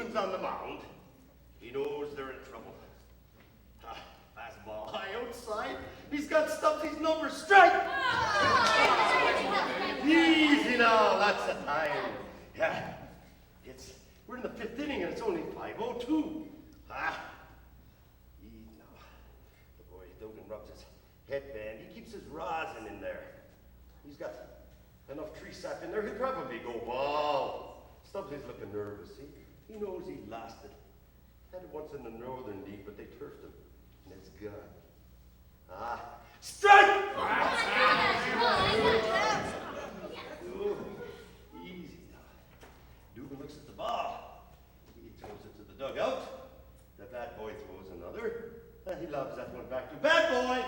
Dugan's on the mound, he knows they're in trouble. Fastball high outside. He's got Stubbsy's number straight. Easy now, that's the time. Yeah, we're in the 5th inning and it's only 5:02. Easy now. The boy Dugan rubs his headband. He keeps his rosin in there. He's got enough tree sap in there, he'll probably go ball. Stubbsy's looking nervous. He knows he lost it. Had it once in the Northern League, but they turfed him. And it's gone. Strike! Oh, easy now. Dugan looks at the ball. He throws it to the dugout. The bad boy throws another. He lobs that one back to bad boy.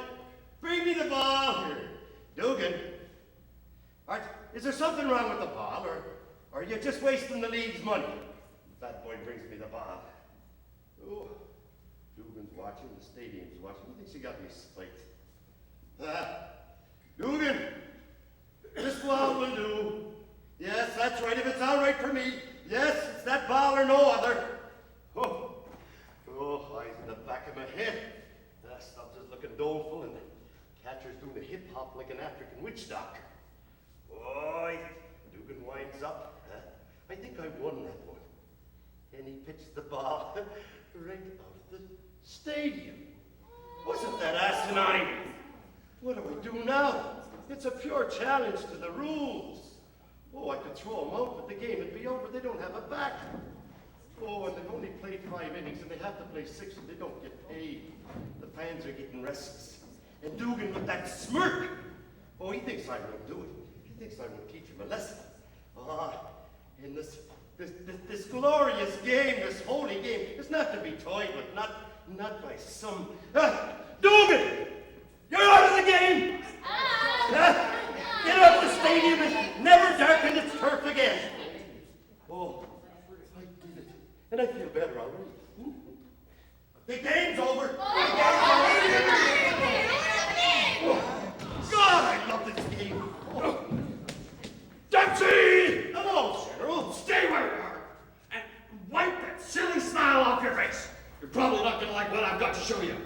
Bring me the ball here. Dugan. Is there something wrong with the ball, or are you just wasting the league's money? The bad boy brings me the ball. Oh, Dugan's watching, the stadium's watching. He thinks he got me spiked. Dugan, this ball will do. Yes, that's right, if it's all right for me. Yes, it's that ball or no other. Oh, eyes in the back of my head. Stubbs is looking doleful, and the catcher's doing a hip-hop like an African witch doctor. Boy, Dugan winds up. I think I won that one. And he pitched the ball right out of the stadium. Wasn't that asinine? What do I do now? It's a pure challenge to the rules. Oh, I could throw them out, but the game would be over. They don't have a back. Oh, and they've only played 5 innings, and they have to play 6, and they don't get paid. The fans are getting restless. And Dugan with that smirk. Oh, he thinks I won't do it. He thinks I won't teach him a lesson. In this glorious game, this holy game, is not to be toyed with, not by some... Dugan! You're out of the game! Get out of the stadium and never darken its turf again. Oh, I did it. And I feel better already. The game's over. God, I love this game. Dempsey! Hello, Gerald. Stay where you are and wipe that silly smile off your face. You're probably not going to like what I've got to show you.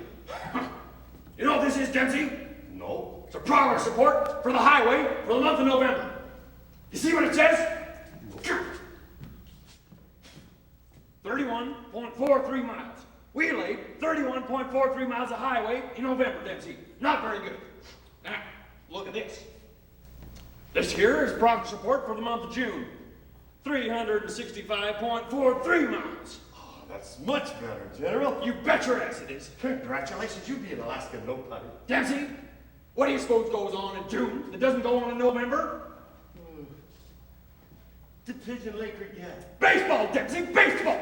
You know what this is, Dempsey? No. It's a progress report for the highway for the month of November. You see what it says? 31.43 miles. We laid 31.43 miles of highway in November, Dempsey. Not very good. Now, look at this. This here is progress report for the month of June. 365.43 miles. Oh, that's much better, General. You bet your ass it is. Congratulations, you'd be in Alaska no punny. Dempsey, what do you suppose goes on in June that doesn't go on in November? Division Lake Regatta. Baseball, Dempsey, baseball!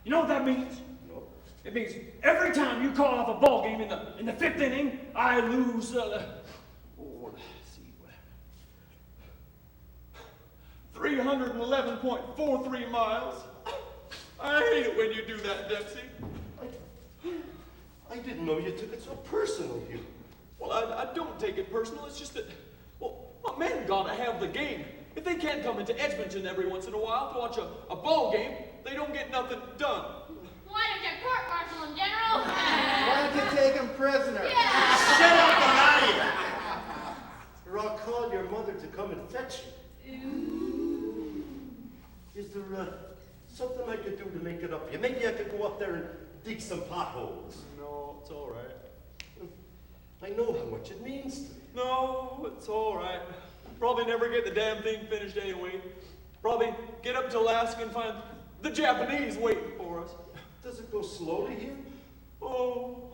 You know what that means? No. It means every time you call off a ball game in the 5th inning, I lose, let's see, 311.43 miles. I hate it when you do that, Dempsey. I didn't know you took it so personal, Hugh. Well, I don't take it personal. It's just that, well, my men gotta have the game. If they can't come into Edgmonton every once in a while to watch a ball game, they don't get nothing done. Why don't you court-martial him, General? Why don't you take him prisoner? Yeah. Shut up, Amalia! Or I'll call your mother to come and fetch you. Is there something I could do to make it up? Yeah, maybe I could go up there and dig some potholes. No, it's all right. I know how much it means to me. No, it's all right. Probably never get the damn thing finished anyway. Probably get up to Alaska and find the Japanese waiting for us. Does it go slowly here? Oh.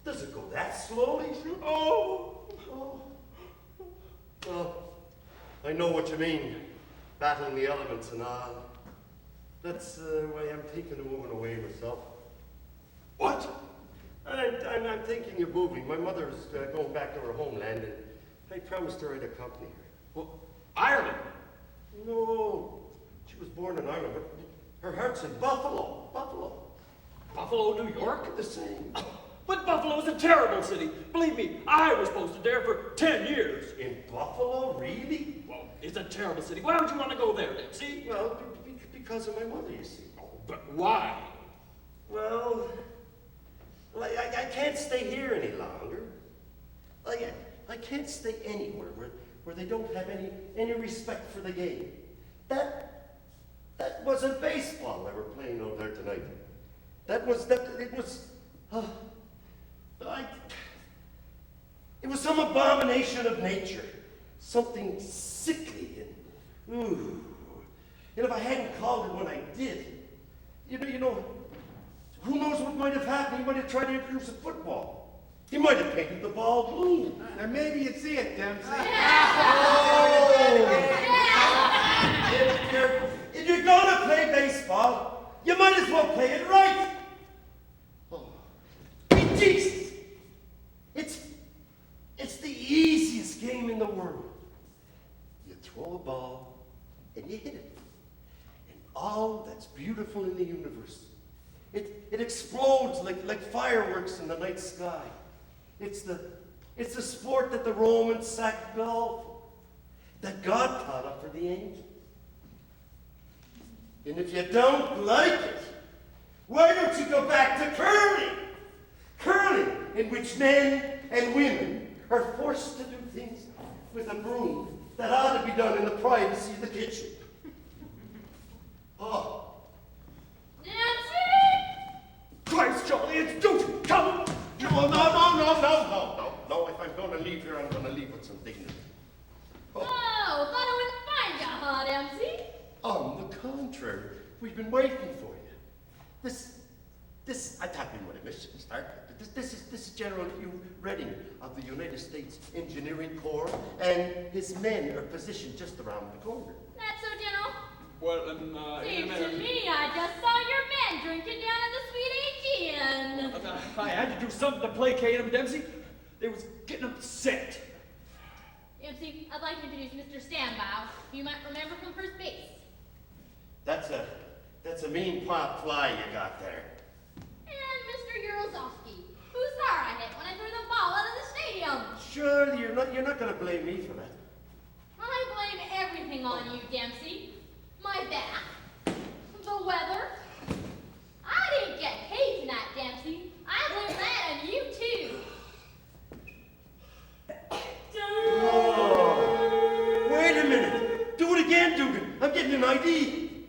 Does it go that slowly? Oh. Oh, I know what you mean. Battling the elements and all. That's why I'm taking a woman away myself. What? I'm thinking of moving. My mother's going back to her homeland, and I promised her I'd accompany her. Well, Ireland? No, she was born in Ireland, but her heart's in Buffalo. Buffalo, New York? The same. But Buffalo's a terrible city. Believe me, I was posted there for 10 years. In Buffalo, really? Well, it's a terrible city. Why don't you want to go there, Dempsey? Well, because of my mother, you see. Oh, But why? Well, I can't stay here any longer. I can't stay anywhere where they don't have any respect for the game. That wasn't baseball they were playing over there tonight. It was some abomination of nature, something sickly and ooh. And if I hadn't called it when I did, you know, who knows what might have happened? He might have tried to introduce a football. He might have painted the ball blue. And maybe you'd see it, Dempsey. If you're gonna play baseball, you might as well play it right. Oh, Jesus! It's the easiest game in the world. You throw a ball and you hit it. And all that's beautiful in the universe. It explodes like fireworks in the night sky. It's the sport that the Romans sacked golf for, that God taught up for the angels. And if you don't like it, why don't you go back to curling? Curling, in which men and women are forced to do things with a broom that ought to be done in the privacy of the kitchen. Oh. Christ, Charlie, it's Duke! Come! No. If I'm going to leave here, I'm going to leave with some dignity. Oh, thought I wouldn't find you, huh, Dempsey? On the contrary, we've been waiting for you. This, I thought we would have missed the start. This is General Hugh Redding of the United States Engineering Corps, and his men are positioned just around the corner. That's so, General. Well, in a Seems minute. to me I just saw your men drinking down at the Sweet Aegean. I had to do something to placate them, Dempsey. They was getting upset. Dempsey, I'd like to introduce Mr. Standbow, who you might remember from first base. That's a mean pop fly you got there. And Mr. Urozowski, whose star I hit when I threw the ball out of the stadium. Surely you're not going to blame me for that. I blame everything on you, Dempsey. My back, the weather. I didn't get paid tonight, Dempsey. I blame that on you, too. Oh, wait a minute. Do it again, Dugan. I'm getting an ID.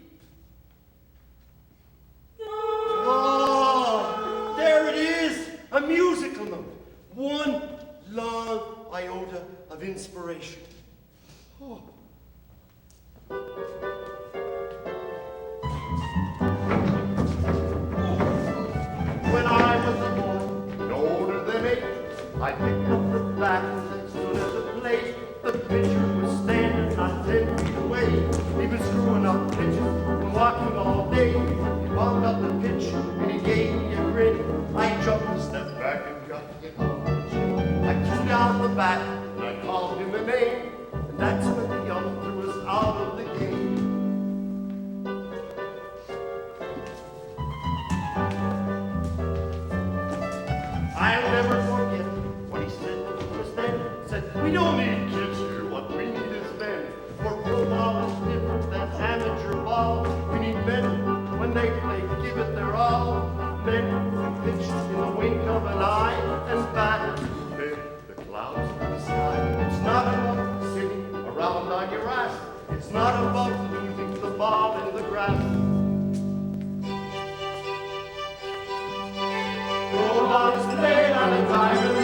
Oh, there it is. A musical note. One long iota of inspiration. Oh. When I was a boy, no older than 8, I picked up the bat as soon as the plate. The pitcher was standing not 10 feet away. He was screwing up pitches and walking all day. He wound up the pitch and he gave me a grin. I jumped, stepped back and got the acknowledgement. I threw down the bat and I called him a name. And that's when the ump threw us out of the game. I'll never forget what he said to us then. Said, we don't need kids here, what we need is men. For pro ball is different than amateur ball. We need men when they play, give it their all. Men who pitch in the wink of an eye and bat the clouds in the sky. It's not about sitting around on your ass. It's not about losing the ball in the grass. Pro ball is played on a diamond,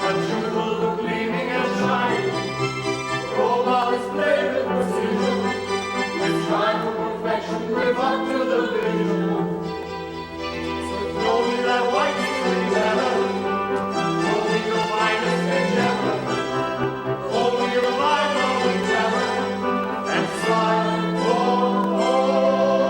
a jewel gleaming and shining. Pro ball is played with precision, with try for perfection, live up to the vision. So throw me that white string leather, throw me the finest endeavor, throw me the light of the clever, and slide, oh, oh.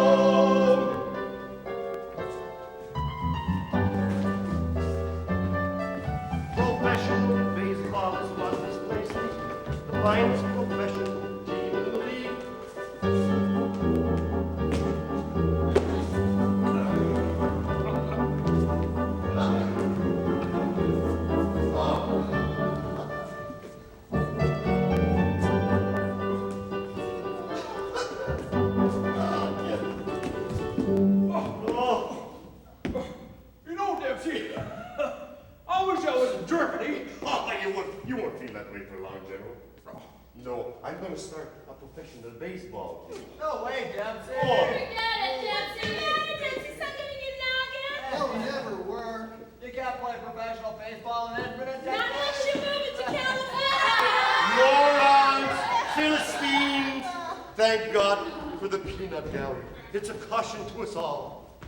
peanut gallery. It's a caution to us all.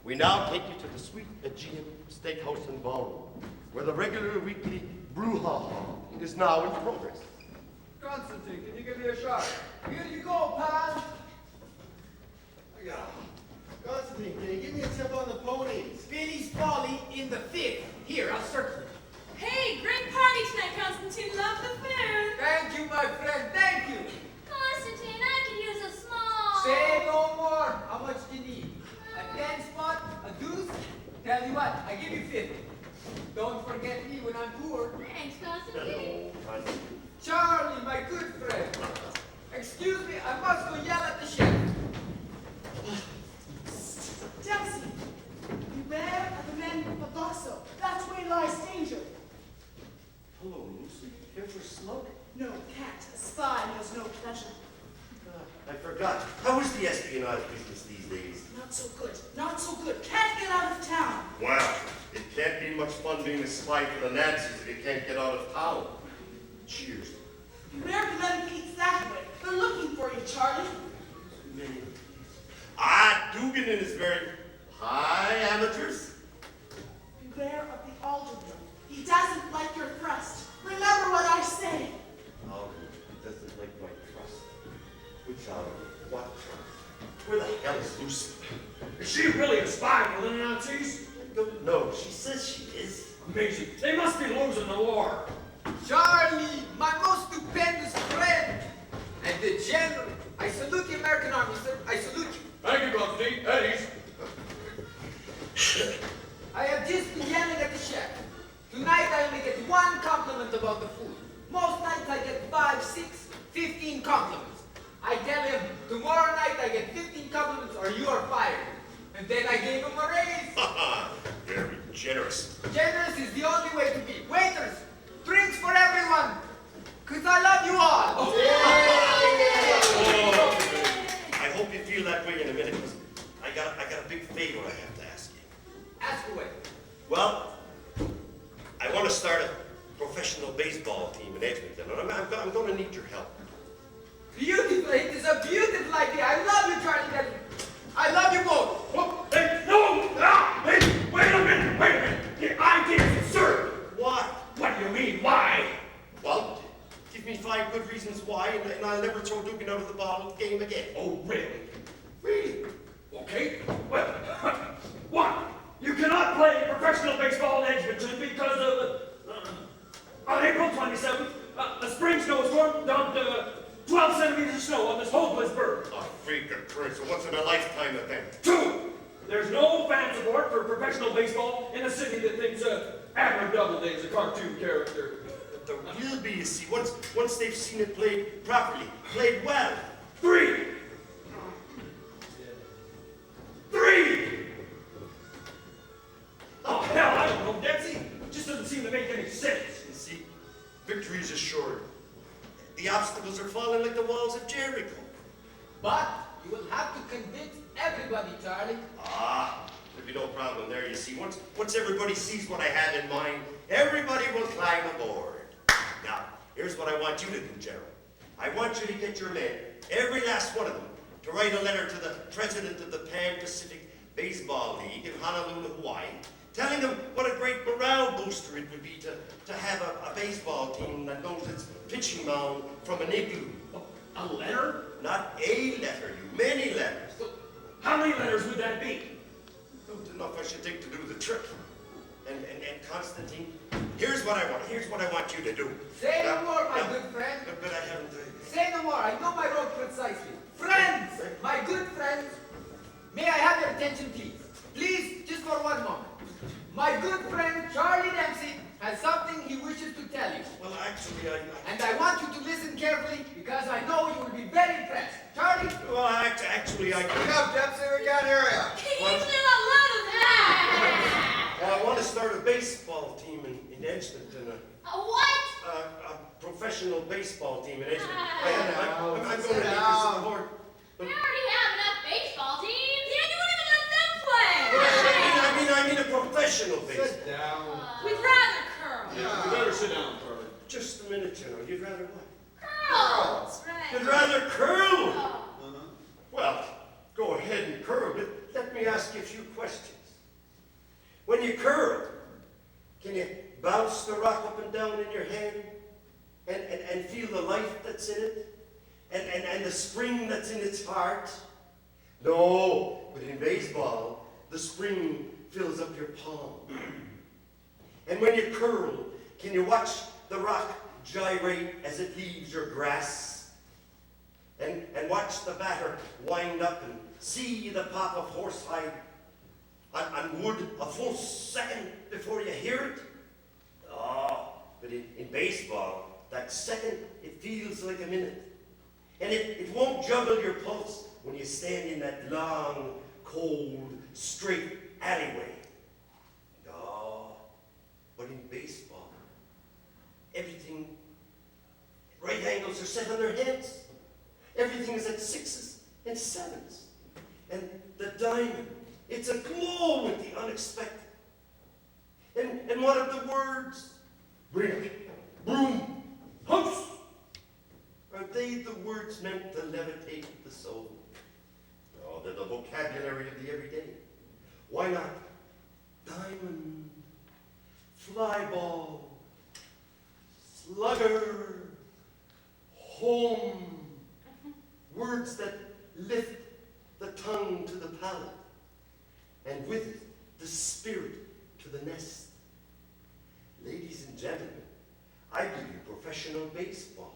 We now take you to the sweet Aegean Steakhouse and Ballroom, where the regular weekly brouhaha is now in progress. Constantine, can you give me a shot? Here you go, pal. Yeah. Constantine, can you give me a tip on the ponies? Billy's Folly in the 5th. Here, I'll circle it. Hey, great party tonight, Constantine. Love the food. Thank you, my friend. Thank you. Constantine, I could use a small. Say no more. How much do you need? A 10 spot? A deuce? Tell you what, I give you 50. Don't forget me when I'm poor. Thanks, Constantine. Charlie, my good friend. Excuse me, I must go yell at the chef. Dempsey, beware of the men of Bosso. That's where lies danger. Hello, Lucy. Here for smoke? No, cat. A spy knows no pleasure. I forgot. How is the espionage business these days? Not so good. Not so good. Can't get out of town. Well, it can't be much fun being a spy for the Nazis if you can't get out of town. Cheers. Beware of the men Pete's that way. They're looking for you, Charlie. Dugan and his very high amateurs. Beware of the alderman. He doesn't like your thrust. Remember what I say. Alderman doesn't like my trust. Which alderman? What trust? Where the hell is Lucy? Is she really a spy for the Nazis? I don't know. She says she is. Amazing. They must be losing the war. Charlie, my most stupendous friend. And the general. I salute the American Army, sir. I salute you. Thank you, Constantine. Eddie's. I have just been yelling at the chef. Tonight I only get one compliment about the food. Most nights I get 5, 6, 15 compliments. I tell him, tomorrow night I get 15 compliments or you are fired. And then I gave him a raise. Very generous. Generous is the only way to be. Waiters, drinks for everyone. Cause I love you all. I hope you feel that way in a minute, because I got a big favor I have to ask you. Ask away. Well, I want to start a professional baseball team in Edgmonton, and I'm going to need your help. Beautiful. It is a beautiful idea. I love you, Charlie Denny. I love you both. Oh, hey, no! Ah, hey, wait a minute. The idea is absurd. Why? What do you mean, why? Well, give me 5 good reasons why, and I'll never throw Dugan out of the ball game again. Oh, really? Really? Okay, well, 1, you cannot play professional baseball in Edgmonton because on April 27th, a spring snowstorm dumped 12 centimeters of snow on this hopeless bird. A freak occurrence, a once-in-a-lifetime event. 2, there's no fan support for professional baseball in a city that thinks Admiral Doubleday is a cartoon character. There will be, you see, once they've seen it played properly, played well. 3! Oh, hell, I don't know, Dempsey. It just doesn't seem to make any sense. You see, victory is assured. The obstacles are falling like the walls of Jericho. But you will have to convince everybody, Charlie. There'll be no problem there, you see. Once everybody sees what I have in mind, everybody will climb aboard. Now, here's what I want you to do, Gerald. I want you to get your men, every last one of them, to write a letter to the president of the Pan-Pacific Baseball League in Honolulu, Hawaii, telling them what a great morale booster it would be to have a baseball team that knows its pitching mound from an igloo. A letter? Not a letter, you many letters. How many letters would that be? Not enough I should take to do the trick. And Constantine, here's what I want you to do. Say no more, my good friend. But I haven't... Say no more. I know my role precisely. Friends, my good friends, may I have your attention, please? Please, just for one moment. My good friend, Charlie Dempsey, has something he wishes to tell you. Well, actually, And I want you to listen carefully because I know you will be very impressed. Charlie? Well, actually, I... Come up, Dempsey, we can't hear ya. He's still a lot of that. Well, I want to start a baseball team in Edgmonton. What? A professional baseball team in Edgmonton. Ah. I'm going to need your support. We already have enough baseball teams. Yeah, you wouldn't even let them play. I mean a professional baseball. Sit down. We'd rather curl. You better sit down, Charlie. Just a minute, General. You'd rather what? Curl. Oh, that's right. You'd rather curl? Oh. Well, go ahead and curl, but let me ask you a few questions. When you curl, can you bounce the rock up and down in your hand and feel the life that's in it and the spring that's in its heart? No, but in baseball, the spring fills up your palm. And when you curl, can you watch the rock gyrate as it leaves your grass? And watch the batter wind up and see the pop of horsehide on wood a full second before you hear it? Oh, but in baseball, that second, it feels like a minute. And it won't juggle your pulse when you stand in that long, cold, straight alleyway. No, but in baseball, everything, right angles are set on their heads. Everything is at 6s and 7s. And the diamond, it's aglow with the unexpected. And what of the words? Brick, broom, house. Are they the words meant to levitate the soul? No, they're the vocabulary of the everyday. Why not diamond, flyball, slugger, home? Words that lift the tongue to the palate, and with it, the spirit to the nest. Ladies and gentlemen, I give you professional baseball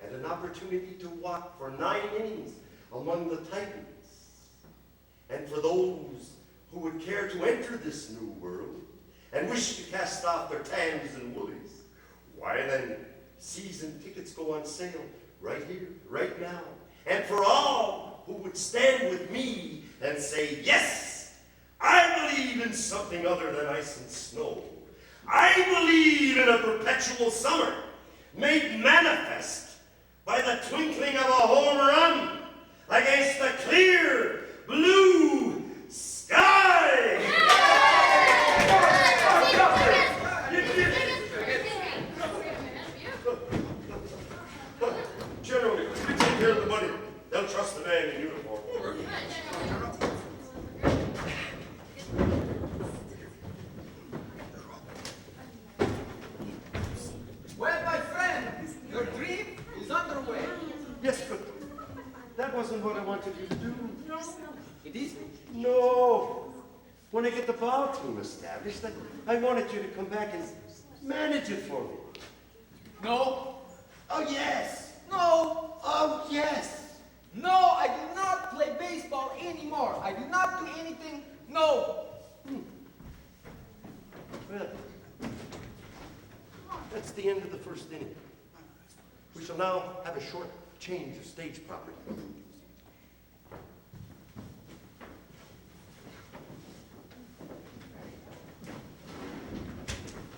and an opportunity to walk for 9 innings among the Titans. And for those who would care to enter this new world and wish to cast off their tans and woolies, why then, season tickets go on sale right here, right now. And for all who would stand with me and say, yes, I believe in something other than ice and snow. I believe in a perpetual summer made manifest by the twinkling of a home run against the clear blue sky. General, you take care of the money. They'll trust the man in uniform. Well, my friend, your dream is underway. Yes, but that wasn't what I wanted you to do. It isn't. No. When I get the ball team established, I wanted you to come back and manage it for me. No. Oh, yes. No. Oh, yes. No, I do not play baseball anymore. I do not do anything. No. Well, that's the end of the first inning. We shall now have a short change of stage property.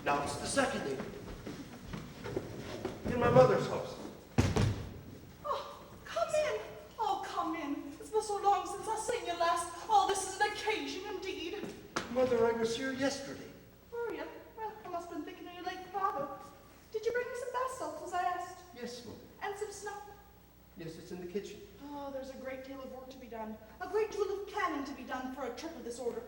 Now it's the second inning. In my mother's house. Oh, come in. Oh, come in. It's been so long since I've seen you last. Oh, this is an occasion indeed. Mother, I was here yesterday. Were you? Well, I must have been thinking of your late father. Did you bring me some bath salts as I asked? Yes, Mother. And some snuff? Yes, it's in the kitchen. Oh, there's a great deal of work to be done. A great deal of planning to be done for a trip of this order.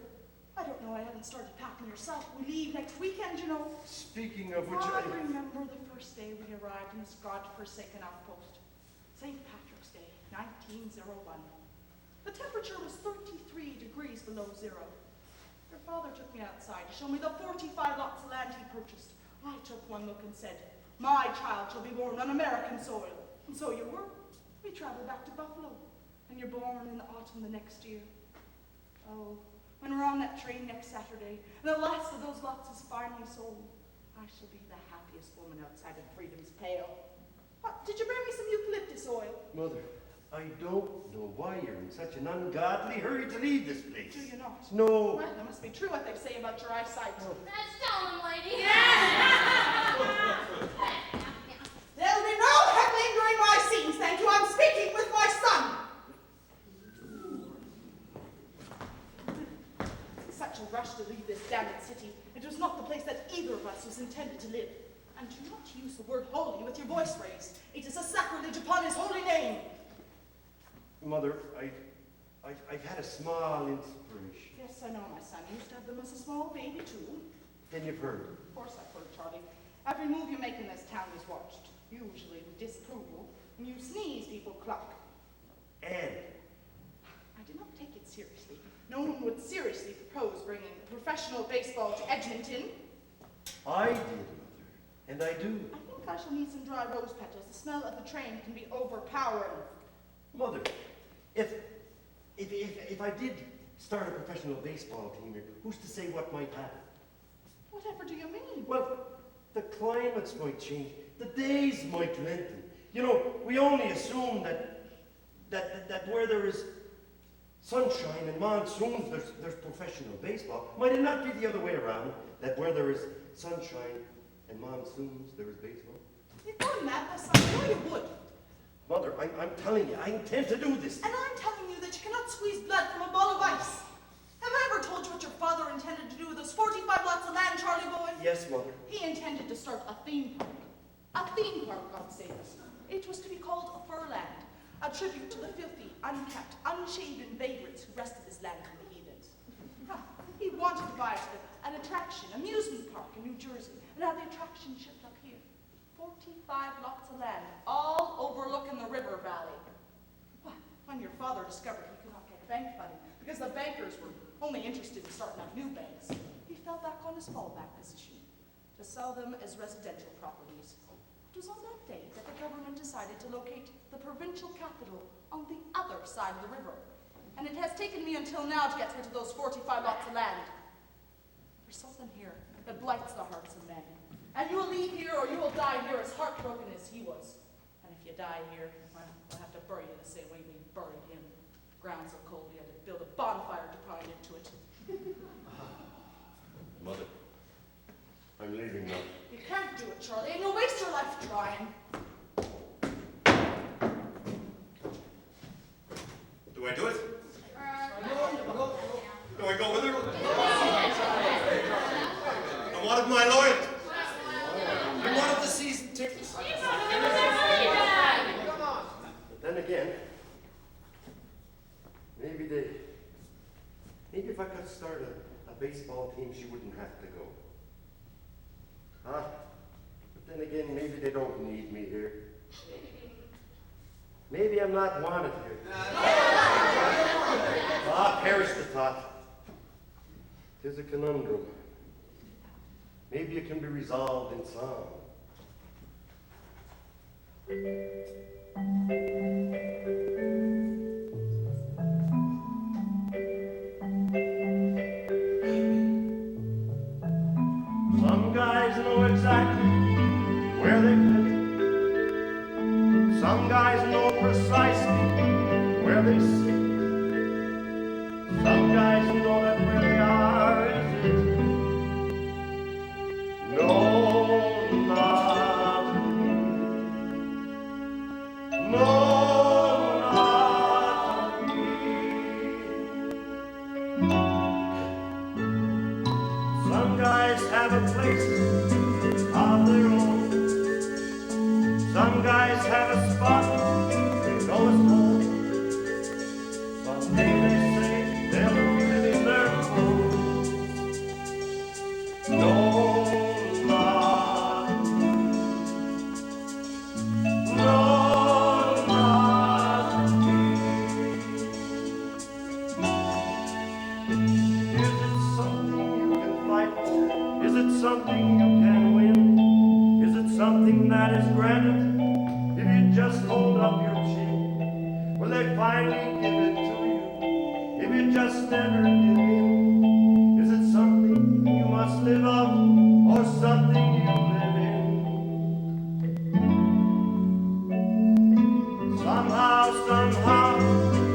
I don't know, I haven't started packing yourself. We leave next weekend, you know. Speaking of which, I remember the first day we arrived in this God-forsaken outpost. St. Patrick's Day, 1901. The temperature was 33 degrees below zero. Your father took me outside to show me the 45 lots of land he purchased. I took one look and said, my child shall be born on American soil. And so you were. We traveled back to Buffalo, and you're born in the autumn the next year. Oh, when we're on that train next Saturday, and the last of those lots is finally sold, I shall be the happiest woman outside of Freedom's Pale. What, did you bring me some eucalyptus oil? Mother, I don't know why you're in such an ungodly hurry to leave this place. Do you not? No. Well, that must be true what they say about your eyesight. That's stolen, lady. There'll be no heckling during my scenes, thank you. I'm speaking with my son. Such a rush to leave this damned city. It was not the place that either of us was intended to live. And do not use the word holy with your voice raised. It is a sacrilege upon his holy name. Mother, I've had a small inspiration. Yes, I know, my son. You used to have them as a small baby, too. Then you've heard. Of course I've heard, Charlie. Every move you make in this town is watched. Usually with disapproval. When you sneeze, people cluck. And I did not take it seriously. No one would seriously propose bringing professional baseball to Edgmonton. I did, Mother. And I do. I think I shall need some dry rose petals. The smell of the train can be overpowering. Mother, if I did start a professional baseball team here, who's to say what might happen? Whatever do you mean? Well, the climates might change. The days might lengthen. You know, we only assume that where there is sunshine and monsoons, there's professional baseball. Might it not be the other way around? That where there is sunshine and monsoons, there is baseball? You're going mad, my son. I know you would. Mother, I'm telling you, I intend to do this. And I'm telling you that you cannot squeeze blood from a ball of ice. Have I ever told you what your father intended to do with those 45 lots of land, Charlie boy? Yes, Mother. He intended to start a theme park. A theme park, God save us. It was to be called a Furland, a tribute to the filthy, unkept, unshaven vagrants who wrested this land from the heathens. He wanted to buy an attraction, amusement park in New Jersey, and have the attraction shipped up here. 45 lots of land, all overlooking the river valley. Well, when your father discovered he could not get bank money, because the bankers were only interested in starting up new banks, he fell back on his fallback position, to sell them as residential properties. It was on that day that the government decided to locate the provincial capital on the other side of the river. And it has taken me until now to get rid of those 45 lots of land. There's something here that blights the hearts of men. And you will leave here or you will die here as heartbroken as he was. And if you die here, well, we'll have to bury you the same way we buried him. Ground so cold we had to build a bonfire to pine into it. Mother, I'm leaving now. You can't do it, Charlie, and you'll waste your life trying. Do I do it? Do I go with her? I wanted my loyalty. I wanted the season tickets. But then again, maybe if I could start a baseball team, she wouldn't have to go. Huh? But then again, maybe they don't need me here. Maybe I'm not wanted here. Perish the thought. 'Tis a conundrum. Maybe it can be resolved in song. Some guys know exactly where they fit. Some guys know precisely where they sit. Some guys know that where they are is it. No, not me. No, not me. Some guys have a place of their own. Some guys have a spot they know is home. Someday they say they'll feel it in their bones. No, not me. No, not me. Is it something you can fight for? Is it something you can win? Is it something that is granted if you just hold up your chin? Will they finally give it to you if you just never give in? Is it something you must live up or something you live in? Somehow,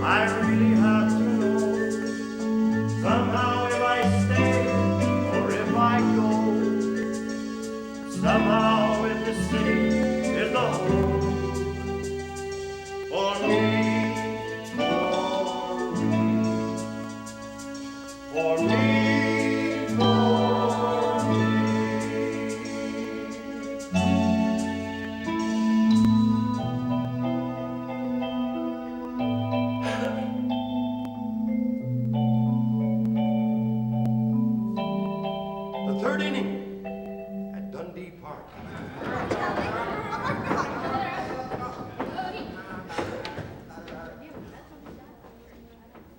I really have to know. Somehow if I stay or if I go. Somehow if the city is the home for me, for me.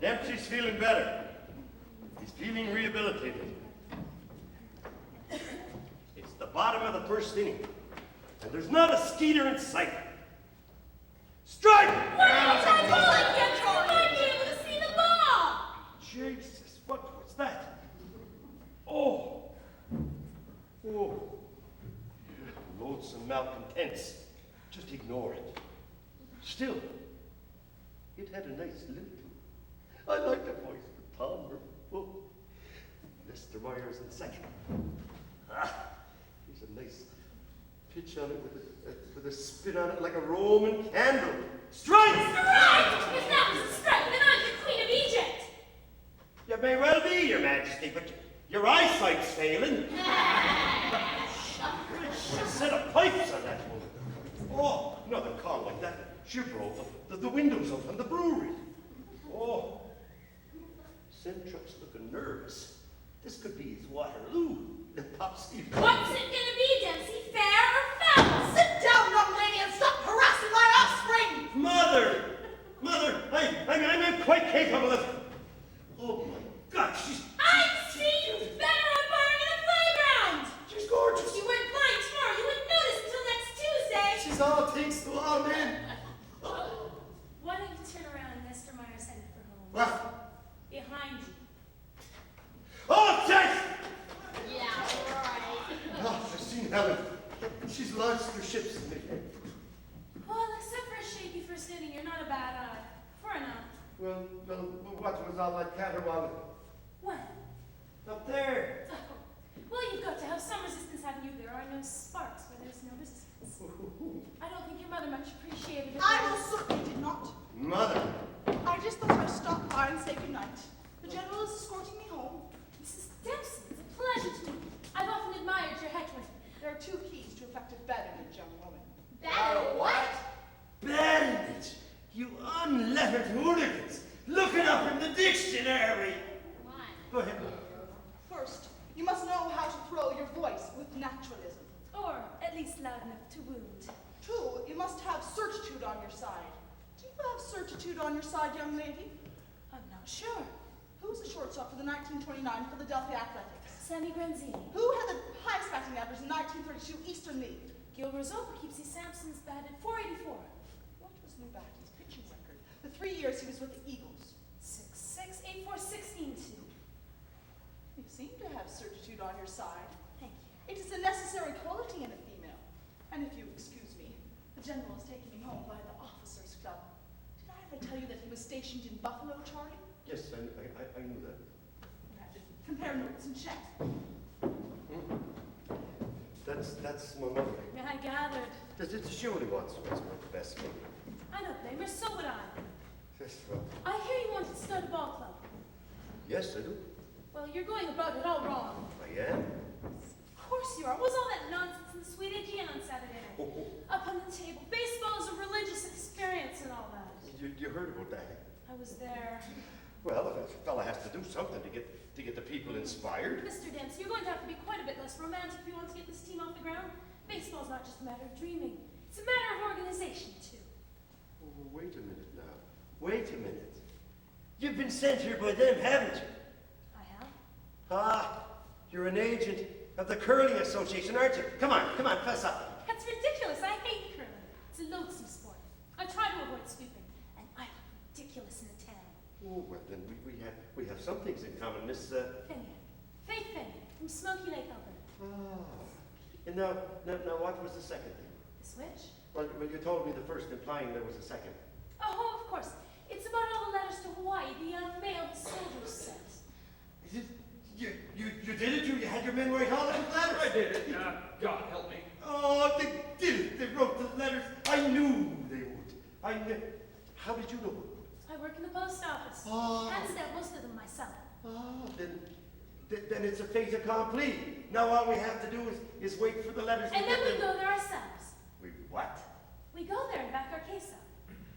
Dempsey's feeling better. He's feeling rehabilitated. It's the bottom of the first inning, and there's not a skeeter in sight. Strike! What are you talking about? You might be able to see the ball! Jesus, what was that? Oh. Oh. Loathsome malcontents. Just ignore it. Still, it had a nice lilt to it. I like the voice of the timbre. Oh. Mr. Myers in second. Ah, he's a nice pitch on it with a spin on it like a Roman candle. Strike! Strike! If that was a strike, then I'm the Queen of Egypt! You may well be, Your Majesty, but your eyesight's failing. What a set of pipes on that woman. Oh, another call like that. She broke the windows up on the brewery. Oh, Centrup's looking nervous. This could be his Waterloo. The pop's even. What's it gonna be, Dempsey? Fair or foul? Sit down, young lady, and stop harassing my offspring! Mother! Mother, I'm quite capable of. Oh my God, she's. I'd see you better on barring in a playground! She's gorgeous. If you weren't blind tomorrow, you wouldn't notice until next Tuesday! She's all thanks to all men. Why don't you turn around, Mr. Myers, headed for home? What? Behind you. Oh, Jack! Yeah, right. Oh, I've seen Helen. She's launched her ships in the air. Well, except for a shaky first inning, you're not a bad eye. For enough. Well, what was all that caterwauling? What? Up there. Oh. Well, you've got to have some resistance, haven't you? There are no sparks where there's no resistance. I don't think your mother much appreciated it. I most certainly did not. Mother. I just thought I'd stop by and say goodnight. The general is escorting me home. Mrs. Dempsey, it's a pleasure to meet you. I've often admired your heckling. There are two keys to effective badinage, young woman. Better what? Bandage. You unlettered hooligans. Look it up in the dictionary. Come on. Go ahead. First, you must know how to throw your voice with naturalism. Or at least loud enough to wound. Two, you must have certitude on your side. Do you have certitude on your side, young lady? I'm not sure. Who's the shortstop for the 1929 Philadelphia Athletics? Sammy Granzini. Who had the highest batting average in 1932 Eastern League? Gil Roseau keeps his Sampson's bat at 484. What was Lou Batty's pitching record? The 3 years he was with the Eagles. 6'6", 84, 16'2". You seem to have certitude on your side. Thank you. It is a necessary quality in a female. And if you excuse me, the general is taking me home by the officers' club. Did I ever tell you that he was stationed in Buffalo, Charlie? Yes, I knew that. I had to compare notes and chat. That's my mother. I gathered. She only wants what's the best for me. I don't blame her, so would I. Yes, well, I hear you want to start a ball club. yes, I do. Well, you're going about it all wrong. I am. Of course you are. What was all that nonsense in the Sweet Aegean on Saturday night? Up on the table. Baseball is a religious experience and all that. You heard about that? I was there. Well, a fella has to do something to get the people inspired. Mr. Dempsey, you're going to have to be quite a bit less romantic if you want to get this team off the ground. Baseball's not just a matter of dreaming. It's a matter of organization, too. Oh, wait a minute now. Wait a minute. You've been sent here by them, haven't you? I have. Ah, you're an agent of the Curling Association, aren't you? Come on, fess up. That's ridiculous. I hate curling. It's a loathsome sport. I try to avoid sweeping, and I look ridiculous in a tan. Oh, well, then we have some things in common, Miss, Fennier. Faith Fennier, from Smoky Lake, Alberta. Ah. And now, what was the second thing? The switch? Well, you told me the first implying there was a second. Oh, of course. It's about all the letters to Hawaii the mail the soldiers sent. You did it? You had your men write all those letters? I did it. God help me. Oh, they did it. They wrote the letters. I knew they would. How did you know? I work in the post office. Oh. Hands down most of them myself. Oh, then it's a fait accompli. Now all we have to do is wait for the letters And to then get we them. go there ourselves. We what? We go there and back our case up.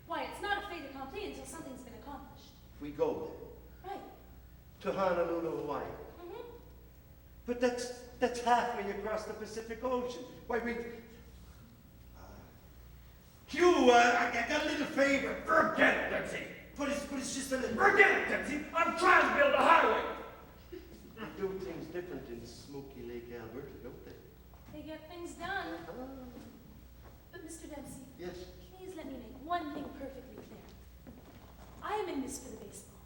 Why, it's not a fait accompli until something's been accomplished. We go Right. there. To Honolulu, Hawaii. Mm-hmm. But that's halfway across the Pacific Ocean. Why, Hugh, I got a little favor. Forget it, Dempsey. But it's just a little... Forget it, Dempsey. I'm trying to build a highway. Do things different in Smoky Lake, Alberta, don't they? They get things done. But Mr. Dempsey, Yes. please let me make one thing perfectly clear. I am in this for the baseball.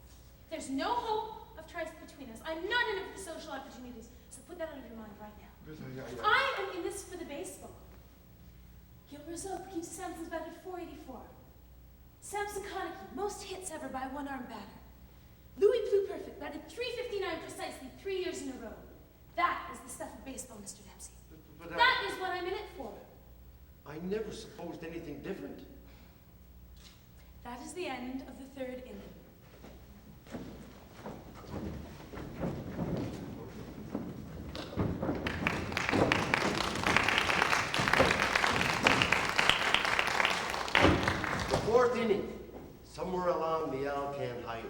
There's no hope of trust between us. I'm not in it for the social opportunities, so put that out of your mind right now. I am in this for the baseball. Gilchrist keeps Samson's bat at 484. Samson Konecki, most hits ever by a one-armed batter. Louis Pluperfect batted 359 precisely 3 years in a row. That is the stuff of baseball, Mr. Dempsey. But That is what I'm in it for. I never supposed anything different. That is the end of the third inning. The fourth inning, somewhere along the Alcan Highway.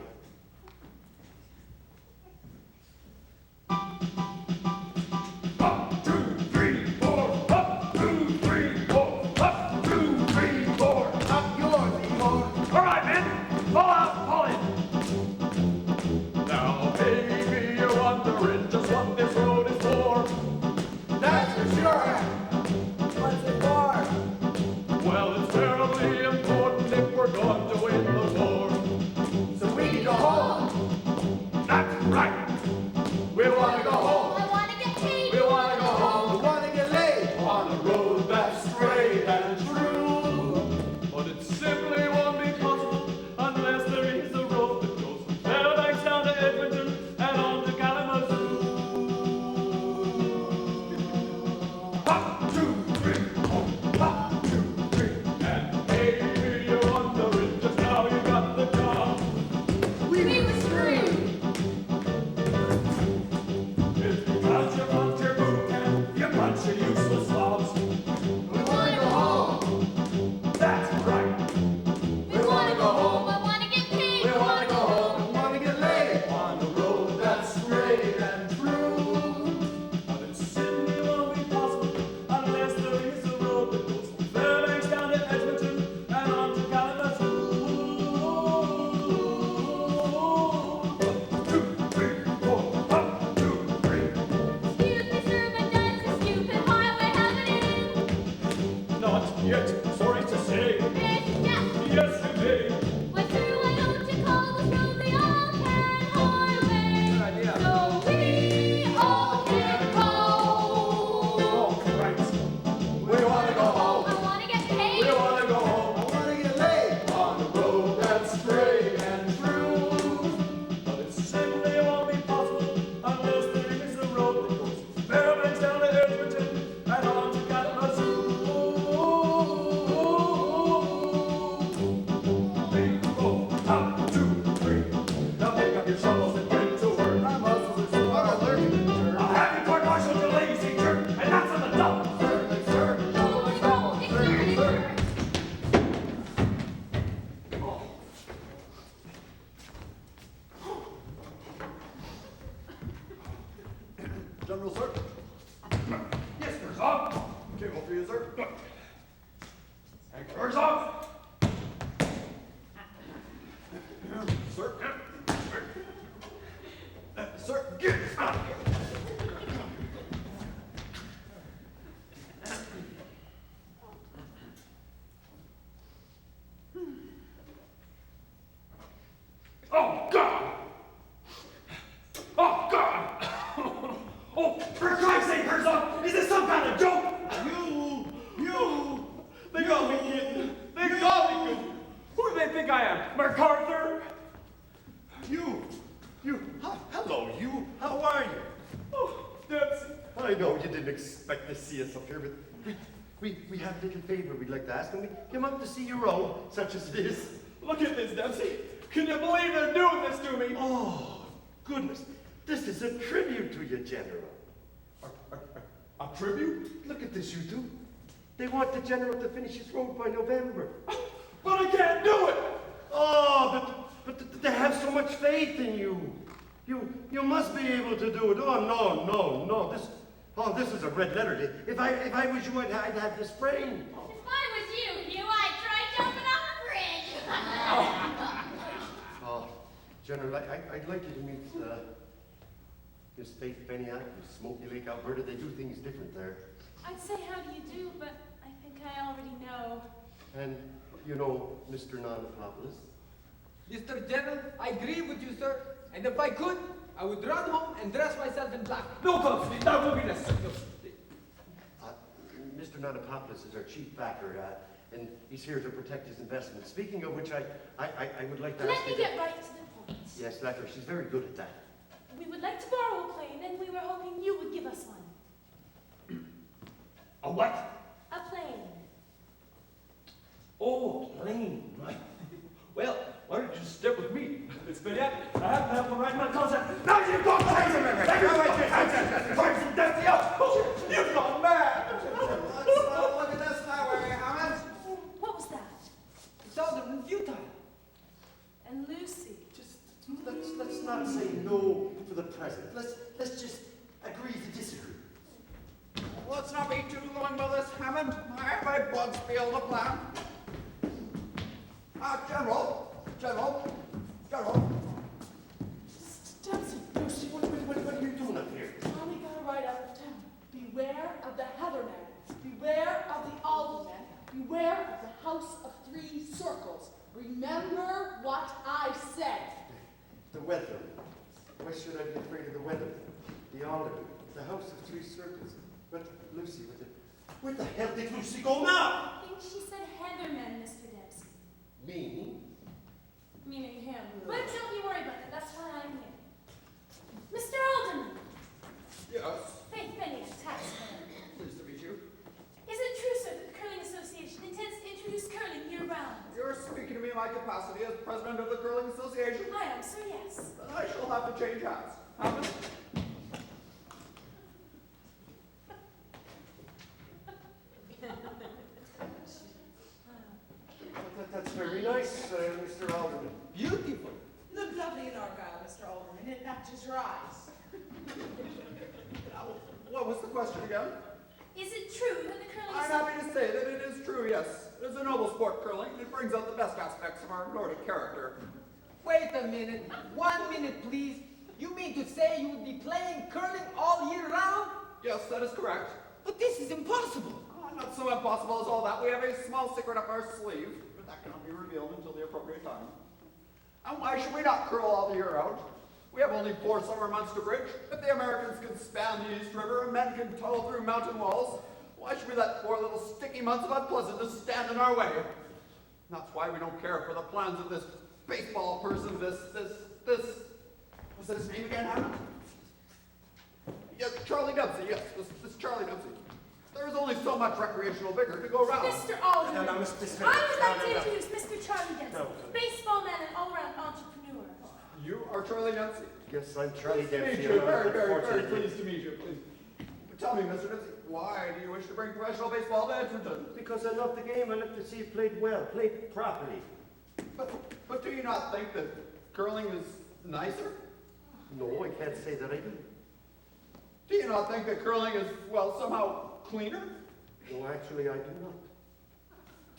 Up, 2, 3, 4. Up, 2, 3, 4. Up, 2, 3, 4. Up yours, Moher. All right, men. Pull out, pull in. Now, maybe you're wondering just what this road is for. That's for sure. What's it for? Well, it's terribly important if we're going to win the war. So we can go home. That's right. We want to go home. I want to get paid. We want to go home We want to get laid. on a road that's straight and true. But it simply won't be possible unless there is a road that goes from Fairbanks down to Edmonton and on to Kalamazoo. Up, 2, 3, 4. Up, 2, 3. And maybe you're wondering just how you got the job. We were screwed. It's because you bumped your boot camp, you bunch of useless slobs. We want to go home. That's right. We want to go home. I want to get paid. We want to go home. We want to get laid. On a road that's straight and true. But it simply won't be possible unless there is a road that goes from Fairbanks down to Edmonton and on to Kalamazoo. 2, 3, 4. Up, 2, 3. Excuse me, sir, but does the stupid highway have an end? Not yet. Sorry to say. Yes, yes. Yes, you may. What do I owe to call this road the Alcan Highway? Good idea. So we all can go. Oh, Christ. We want to go home. I want to get paid. We want to go home. I want to get laid. On a road that's straight and true. But it simply won't be possible unless there is a road that goes from Fairbanks down to Edmonton and on to Kalamazoo. 3, 4, up, 2, 3. Now pick up your shovels and get to work. My muscles are so allergic to I'll jerk. have you court-martialed, you lazy jerk, and that's on the double. Certainly, sir. Holy roll, Certainly, sir. General, sir. Yes, Herzog. Cable for you, sir. Herzog. Sir. Sir, get out of here. Oh, God! Oh, God! Oh, for Christ's sake, Herzog! Is this some kind of joke? You! They got me kidding. They got me good. Who do they think I am? MacArthur? You. Hello, you. How are you? Oh, Dempsey. I know you didn't expect to see us up here, but we have a little favor we'd like to ask, and we came up to see your own, such as this. Look at this, Dempsey. Can you believe they're doing this to me? Oh, goodness. This is a tribute to you, General. A tribute? Look at this, you two. They want the General to finish his road by November. But I can't do it. Oh, but they have so much faith in you. You must be able to do it. Oh, no. This is a red letter day. If I was you, I'd have this framed. If I was you, I'd try jumping off a bridge. General, I'd like you to meet Miss Faith Beniak of Smoky Lake, Alberta. They do things different there. I'd say how do you do, but I think I already know. And you know Mr. Nanopoulos. Mr. General, I agree with you, sir. And if I could, I would run home and dress myself in black. No, Constantine, that will be necessary. Mr. Nanopoulos is our chief backer, and he's here to protect his investments. Speaking of which, I would like to ask Let me you get right to the point. Yes, let her. She's very good at that. We would like to borrow a plane, and we were hoping you would give us one. A what? A plane. Oh, plane. Right. Well, why don't you step with me? It's been yet. I happen to have one right in my closet. Now you've gone crazy! You've gone mad! Look at this highway, Hammond. What was that? It's Alderman futile. And Lucy. Just let's not say no for the present. Let's just agree to disagree. Let's not be too long about this, Hammond. I have my buds feel the plan. General. Dempsey. Lucy, what are you doing up here? Tommy got a ride out of town. Beware of the Heatherman. Beware of the Alderman. Beware of the House of Three Circles. Remember what I said. The weather. Why should I be afraid of the weather? The alderman, the House of Three Circles. But Lucy, where the hell did Lucy go now? I think she said Heatherman, Mr. Dempsey. Meaning? Meaning him. But don't you worry about that. That's why I'm here. Mr. Alderman. Yes. Faith Beniak, taxpayer. Pleased to meet you. Is it true, sir, that the Curling Association intends to introduce curling year-round? You're speaking to me in my capacity as president of the Curling Association. I am, sir, yes. Then I shall have to change hats. Hammond? That's very nice, Mr. Alderman. Beautiful. Look lovely in Argyle, Mr. Alderman. It matches your eyes. What was the question again? Is it true that the Curling I'm happy to say that it is true, yes. It is a noble sport, curling. It brings out the best aspects of our Nordic character. Wait a minute. 1 minute, please. You mean to say you would be playing curling all year round? Yes, that is correct. But this is impossible. Not so impossible as all that. We have a small secret up our sleeve, but that cannot be revealed until the appropriate time. And why should we not curl all the year round? We have only 4 summer months to bridge. If the Americans can span the East River and men can tunnel through mountain walls, why should we let 4 little sticky months of unpleasantness stand in our way? And that's why we don't care for the plans of this baseball person, this, what's his name again, Hammond? Yes, Charlie Dempsey, yes, this Charlie Dempsey. There's only so much recreational vigor to go around. Mr. Alderman, No, I would Miss like Mary. to introduce Mr. Charlie Dempsey, baseball man and all-around entrepreneur. You are Charlie Dempsey. Yes, I'm Charlie Pleased to Dempsey. meet you. Very, very, very Unfortunately. pleased to meet you. Please. But tell me, Mr. Dempsey, why do you wish to bring professional baseball to Edgmonton? Because I love the game. I love to see it played well, played properly. But do you not think that curling is nicer? No, I can't say that I do. Do you not think that curling is, well, somehow cleaner? No, actually, I do not.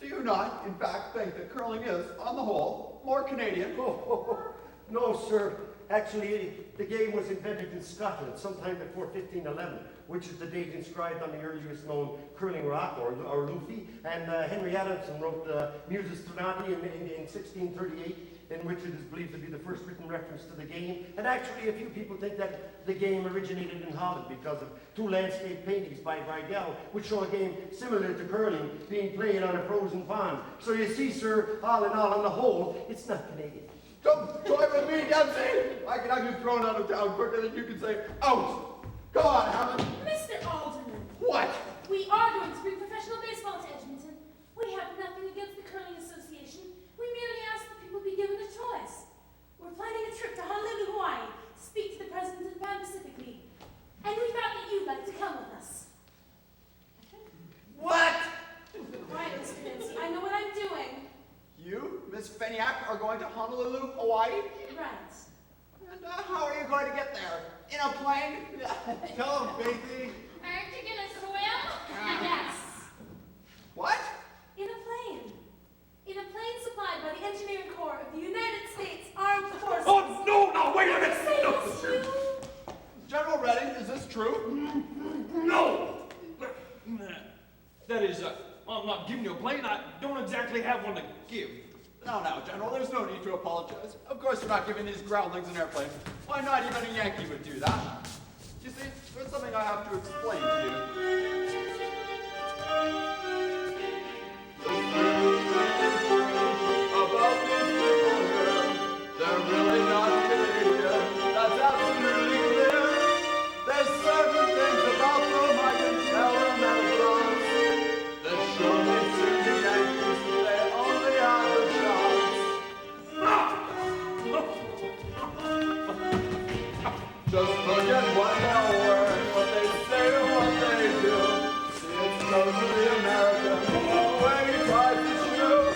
Do you not, in fact, think that curling is, on the whole, more Canadian? No, sir. Actually, the game was invented in Scotland sometime before 1511, which is the date inscribed on the earliest known curling rock, or Luffy. And Henry Adamson wrote Muses Threnody in 1638, in which it is believed to be the first written reference to the game. And actually, a few people think that the game originated in Holland because of 2 landscape paintings by Reid, which show a game similar to curling being played on a frozen pond. So you see, sir, all in all, on the whole, it's not Canadian. Come join with me, Dempsey! I can have you thrown out of town quicker than you can say, out! Go on, Hammond! Mr. Alderman, What? we are going to bring professional baseball to Edgmonton. We have nothing against the Curling Association. We merely ask that people be given a choice. We're planning a trip to Honolulu, Hawaii, to speak to the president of the Pan Pacific League. And we thought that you'd like to come with us. What? Quiet, Mr. Dempsey. I know what I'm doing. You, Miss Feniak, are going to Honolulu, Hawaii? Right. And how are you going to get there? In a plane? Tell him, Faithy. Aren't you gonna swim? Yes. What? In a plane. In a plane supplied by the Engineering Corps of the United States Armed Forces. Oh, giving you a plane. I don't exactly have one to give. Now, General, there's no need to apologize. Of course you're not giving these groundlings an airplane. Why not even a Yankee would do that? You see, there's something I have to explain to you. About these people here, they're really not Canadian. That's absolutely clear. There's certain things about them I can tell them at a glance. That show me to the Yankees that they only have a chance. Just forget what they're wearing, what they say or what they do. See, it's totally American, the way he tries to shoot.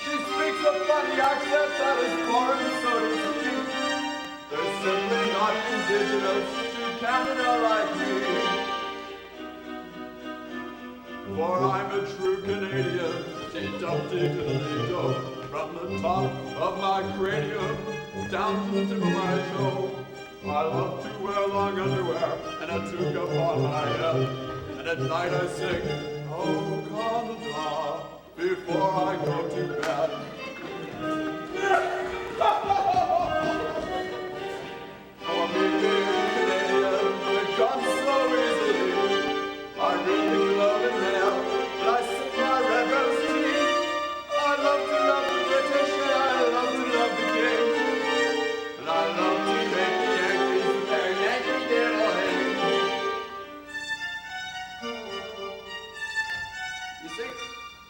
She speaks a funny accent that is foreign, so to speak. They're simply not indigenous to Canada like me. For I'm a true Canadian, dee-dum-dee-dum-dee-dum. From the top of my cranium, down to the tip of my toe. I love to wear long underwear and a toque upon my head. And at night I sing, oh Canada, before I go to bed. Oh, a big Canadian, it comes so easily. I really love it now, but I sip my red rose tea. I love to love the British, and I love to love the King. And I love to make the Yankees with their Yankee Doodle hang. You see,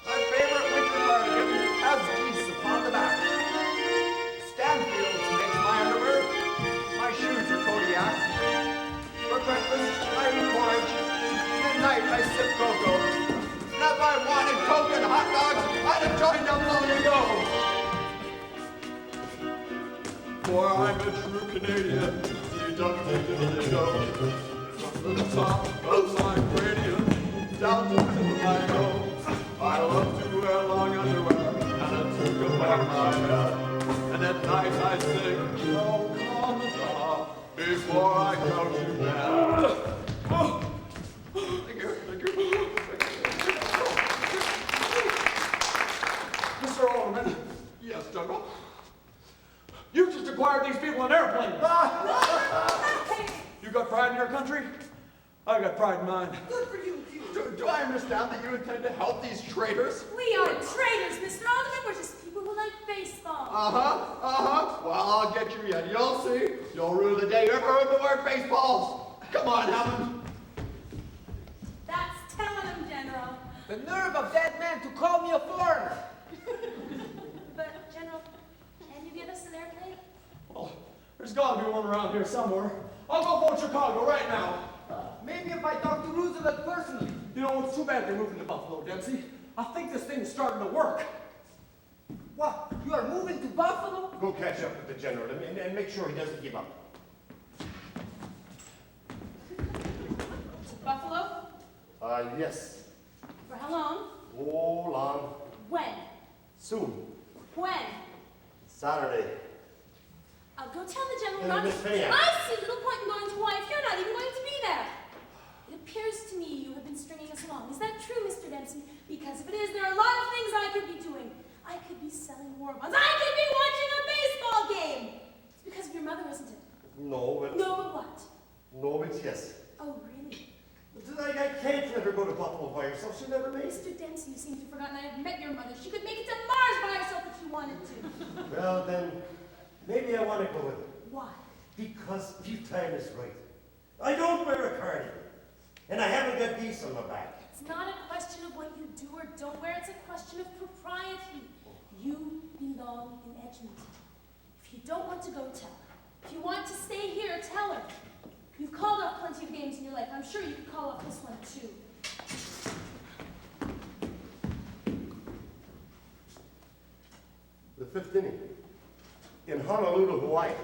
my favorite winter cardigan has geese upon the back. Stanfields makes my underwear. My shoes are Kodiak. For breakfast, I eat porridge. At night, I sip cocoa. And if I wanted Coke and hot dogs, I'd have joined them long ago. For I'm a true Canadian, dee-dum-dee-dum-dee-do. From the top of my cranium, down to the tip of my nose. I love to wear long underwear and a toque upon my head. And at night I sing, oh Canada, before I go to bed. Thank you. Mr. Alderman. Yes, General. You just acquired these people an airplane. You got pride in your country? I got pride in mine. Good for you, Thew. Do I understand that you intend to help these traitors? We aren't traitors, Mr. Alderman. We're just people who like baseball. Well, I'll get you yet. You'll see. You'll rue the day you ever heard the word baseball. Come on, Hammond. That's telling him, General. The nerve of that man to call me a foreigner. But, General, can you give us an airplane? Well, there's got to be one around here somewhere. I'll go phone Chicago right now. Maybe if I talk to Roosevelt personally. You know, it's too bad they're moving to Buffalo, Dempsey. I think this thing is starting to work. What? You are moving to Buffalo? Go catch up with the general and make sure he doesn't give up. To Buffalo? Yes. For how long? Oh, long. When? Soon. When? Saturday. I'll go tell the General Yeah, not Miss to... Fayette. I see little point in going to Hawaii if you're not even going to be there. It appears to me you have been stringing us along. Is that true, Mr. Dempsey? Because if it is, there are a lot of things I could be doing. I could be selling war bonds. I could be watching a baseball game. It's because of your mother, isn't it? No, but... No, but what? No, but yes. Oh, really? I can't let her go to Buffalo by herself. She'll never make it. Mr. Dempsey, you seem to have forgotten I had met your mother. She could make it to Mars by herself if she wanted to. Well, then, maybe I want to go with her. Why? Because the time is right. I don't wear a cardigan. And I haven't got geese on my back. It's not a question of what you do or don't wear. It's a question of propriety. You belong in Edgmonton. If you don't want to go, tell her. If you want to stay here, tell her. You've called off plenty of games in your life. I'm sure you could call off this one, too. The 5th inning. In Honolulu, Hawaii.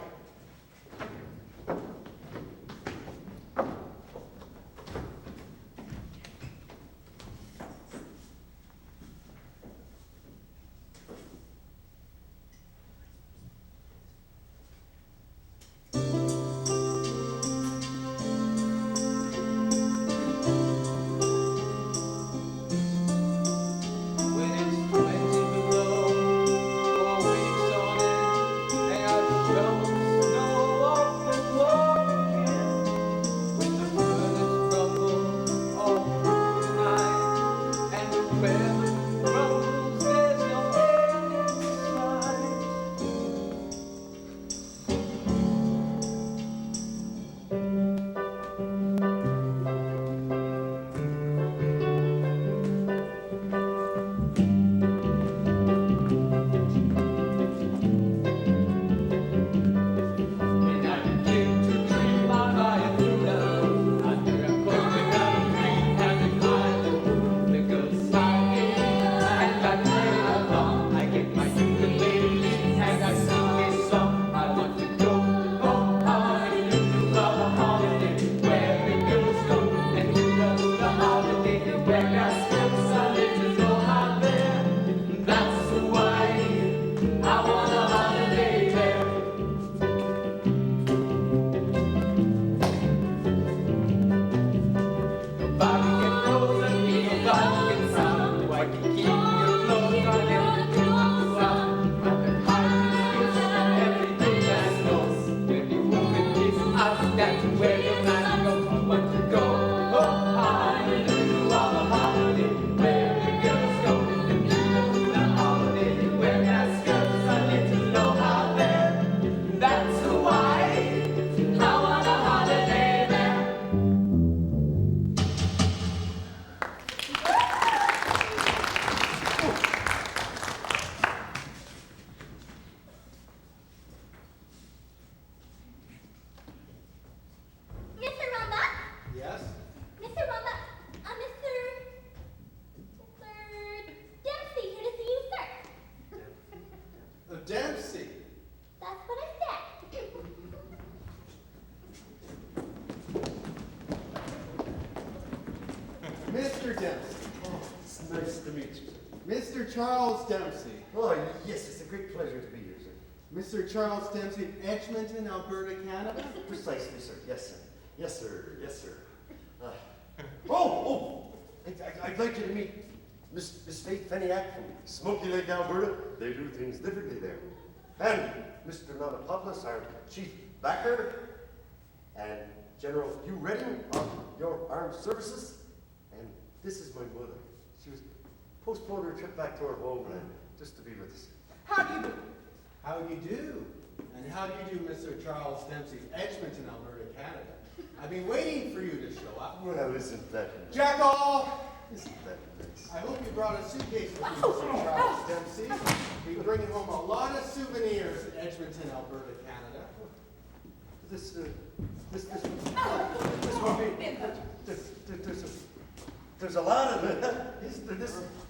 Dempsey. That's what I said. Mr. Dempsey. Oh, it's nice to meet you, sir. Mr. Charles Dempsey. Oh, yes, it's a great pleasure to be here, sir. Mr. Charles Dempsey of Edgmonton, Alberta, Canada? Precisely, sir. Yes, sir. Yes, sir. Yes, sir. Oh! I'd like you to meet Miss Faith Feniak from Smoky Lake, Alberta. They do things differently there. And Mr. Nanopoulos, our chief backer, and General Thew Redding of your armed services. And this is my mother. She was postponed her trip back to her homeland just to be with us. How do you do? How do you do? And how do you do, Mr. Charles Dempsey, Edgmonton, Alberta, Canada? I've been waiting for you to show up. Well, isn't that nice? Jackal! Isn't that nice? I hope you brought a suitcase with you, Mr. Charles Dempsey. We're bringing home a lot of souvenirs in Edgmonton, Alberta, Canada. This would be, there's a lot of it.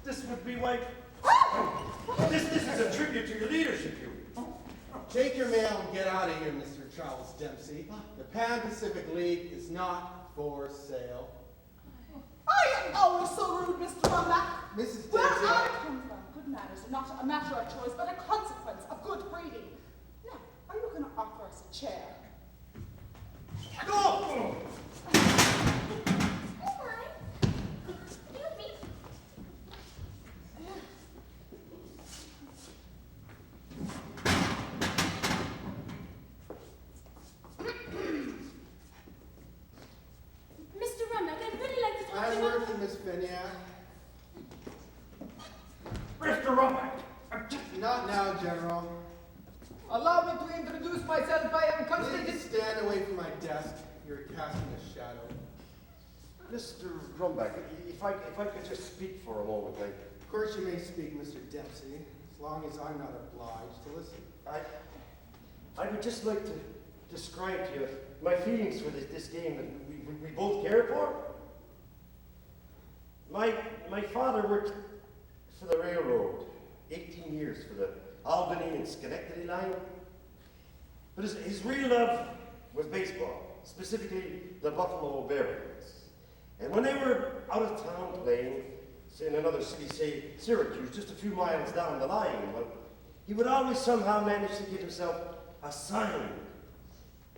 This would be like, this is a tribute to your leadership, you. Take your mail and get out of here, Mr. Charles Dempsey. The Pan Pacific League is not for sale. I am always so rude, Mr. Volbec. Mrs. Where Dempsey. I come from, good manners are not a matter of choice, but a consequence of good breeding. Now, are you going to offer us a chair? No! Excuse me. Mr. Rumnack, I'd really like to talk to I'm you. working, Miss Feniak. Mr. Rumback. Not now, General. Allow me to introduce myself. I am Please Constantine. stand away from my desk. You're casting a shadow. Mr. Rumback, if I could just speak for a moment, Of course you may speak, Mr. Dempsey, as long as I'm not obliged to listen. I would just like to describe to you my feelings for this game that we both care for. My father worked for the railroad, 18 years for the Albany and Schenectady line. But his real love was baseball, specifically the Buffalo Barons. And when they were out of town playing, say in another city, say Syracuse, just a few miles down the line, well, he would always somehow manage to get himself assigned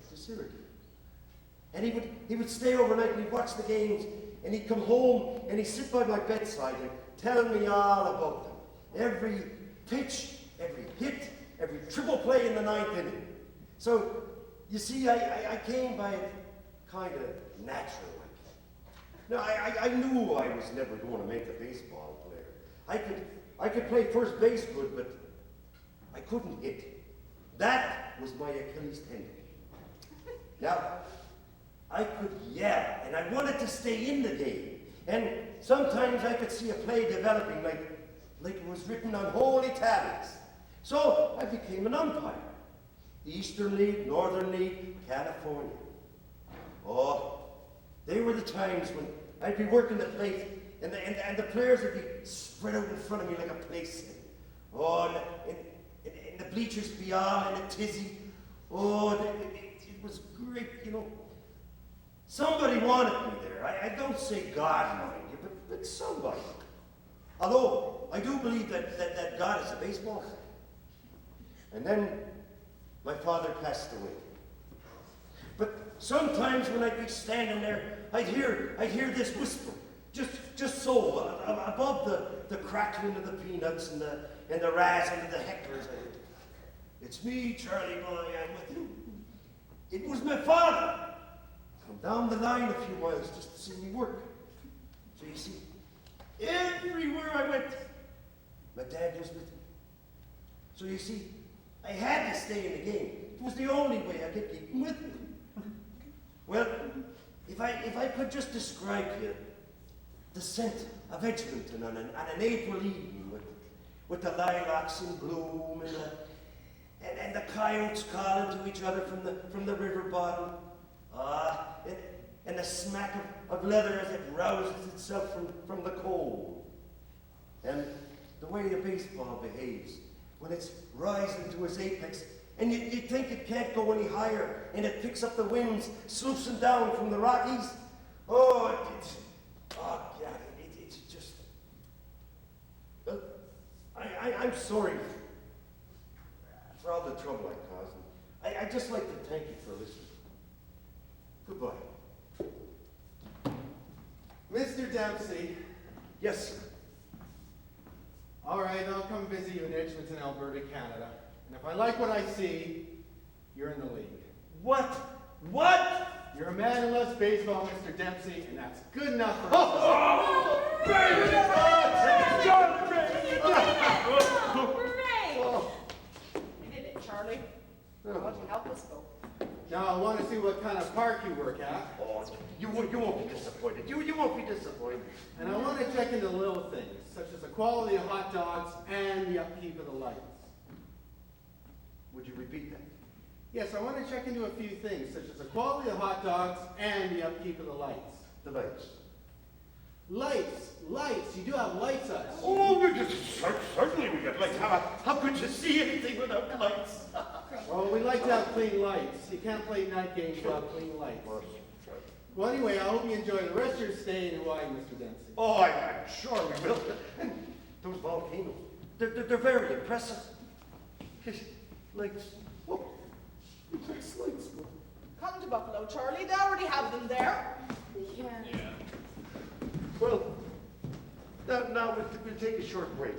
to Syracuse. And he would stay overnight and he'd watch the games, and he'd come home and he'd sit by my bedside and tell me all about them. Every pitch, every hit, every triple play in the ninth inning. So, you see, I came by it kind of natural. Now, I knew I was never going to make a baseball player. I could play first base good, but I couldn't hit. That was my Achilles tendon. Now, I could yell, and I wanted to stay in the game. And sometimes I could see a play developing like it was written on holy tablets. So I became an umpire. Eastern League, Northern League, California. Oh, they were the times when I'd be working the plate, and the players would be spread out in front of me like a playset. Oh, and the bleachers beyond, and the tizzy. Oh, it was great, you know. Somebody wanted me there. I don't say God, mind you, but somebody. Although, I do believe that God is a baseball fan. And then, my father passed away. But sometimes when I'd be standing there, I'd hear this whisper, just so, above the crackling of the peanuts and the razzing of the hecklers. It's me, Charlie boy, I'm with you. It was my father. Come down the line a few miles just to see me work. So you see, everywhere I went, my dad was with me. So you see, I had to stay in the game. It was the only way I could keep him with me. Well, if I could just describe to you the scent of Edgmonton on an April evening with the lilacs in bloom and the coyotes calling to each other from the river bottom, and the smack of leather as it rouses itself from the cold, and the way a baseball behaves when it's rising to its apex, and you think it can't go any higher, and it picks up the winds, swooping down from the Rockies. Oh, it's just. I'm sorry for all the trouble I caused. I'd just like to thank you for listening. Goodbye. Mr. Dempsey. Yes, sir. All right, I'll come visit you in Edgmonton, Alberta, Canada. And if I like what I see, you're in the league. What? What? You're a man who loves baseball, Mr. Dempsey, and that's good enough for us. You did it, Charlie. Why don't you help us go? Now I want to see what kind of park you work at. Oh, you won't be disappointed. You won't be disappointed. And I want to check into little things, such as the quality of hot dogs and the upkeep of the lights. Would you repeat that? Yes, I want to check into a few things, such as the quality of hot dogs and the upkeep of the lights. The lights. Lights. You do have lights on. Oh, certainly we got lights. How could you see anything without lights? Well, we like to have clean lights. You can't play night games without clean lights. Well, anyway, I hope you enjoy the rest of your stay in Hawaii, Mr. Dempsey. Oh, I'm sure we will. And those volcanoes, they're very impressive. Lights. Whoa. Nice lights. Come to Buffalo, Charlie. They already have them there. Yeah. Well, now we'll take a short break.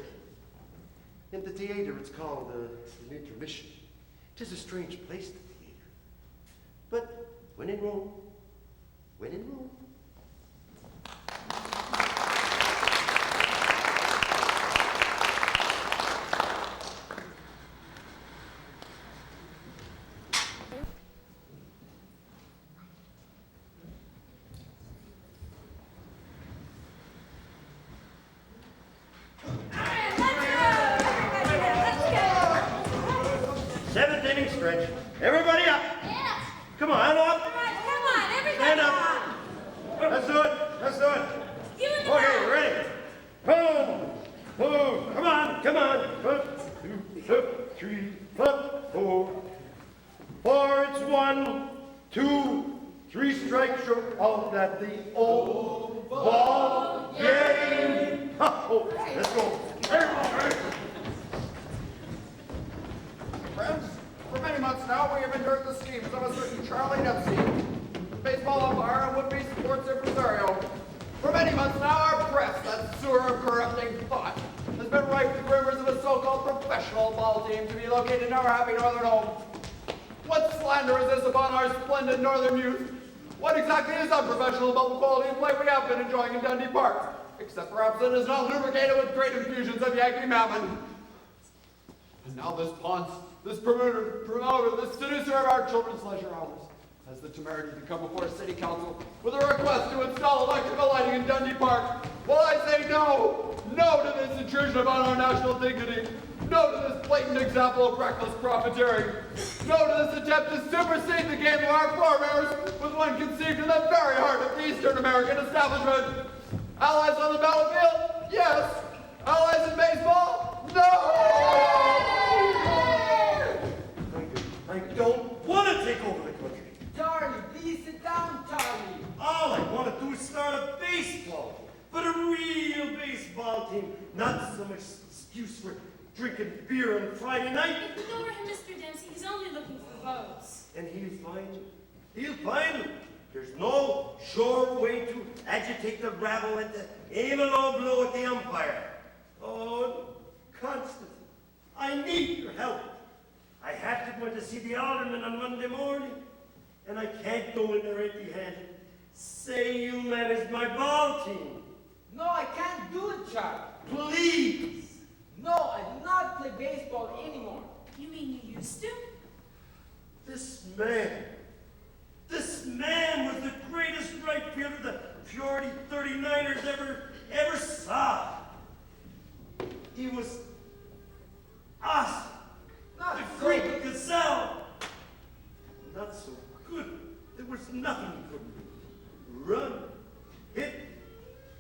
In the theater, it's called an intermission. It is a strange place, the theater. But when in Rome, when in Rome. Seventh inning stretch. Everybody up. Yeah. Come on, up. All right, come on, everybody. Stand up. Let's do it. Let's do it. You in the Okay, back. ready? Boom. Boom. Come on. Come on. 1, 2, 3, 4. 4, it's 1, 2, 3 strikes short out at the old ball game. Oh, let's go. Friends, for many months now, we have endured the schemes of a certain Charlie Dempsey, baseball umpire and would-be sports impresario. For many months now, our press, that sewer of corrupting thought, has been rife with rumors of a so-called professional ball team to be located in our happy northern home. What slander is this upon our splendid northern youth? What exactly is unprofessional about the quality of play we have been enjoying in Dundee Park? Except perhaps that it is not lubricated with great infusions of Yankee mammon. And now this ponce, this promoter, this seducer of our children's leisure hours, has the temerity to come before City Council with a request to install electrical lighting in Dundee Park. Well, I say no! No to this intrusion upon our national dignity! No to this blatant example of reckless profiteering! No to this attempt to supersede the game of our forebears with one conceived in the very heart of the Eastern American establishment! Allies on the battlefield? Yes! Allies in baseball? No! I don't want to take over the country. Charlie, please sit down, Charlie. All I want to do is start a baseball team, but a real baseball team, not so much excuse for drinking beer on Friday night. Ignore him, Mr. Dempsey. He's only looking for votes. And he'll find them. He'll find them. There's no sure way to agitate the rabble and to aim a low blow at the umpire. Oh, Constance, I need your help. I have to go in to see the alderman on Monday morning, and I can't go in there empty-handed. Say you manage my ball team. No, I can't do it, Charlie. Please. No, I do not play baseball anymore. You mean you used to? This man was the greatest right fielder the Fjordy 39ers ever saw. He was awesome. Not The so great good. gazelle. Not so good. There was nothing he couldn't do. Run, hit,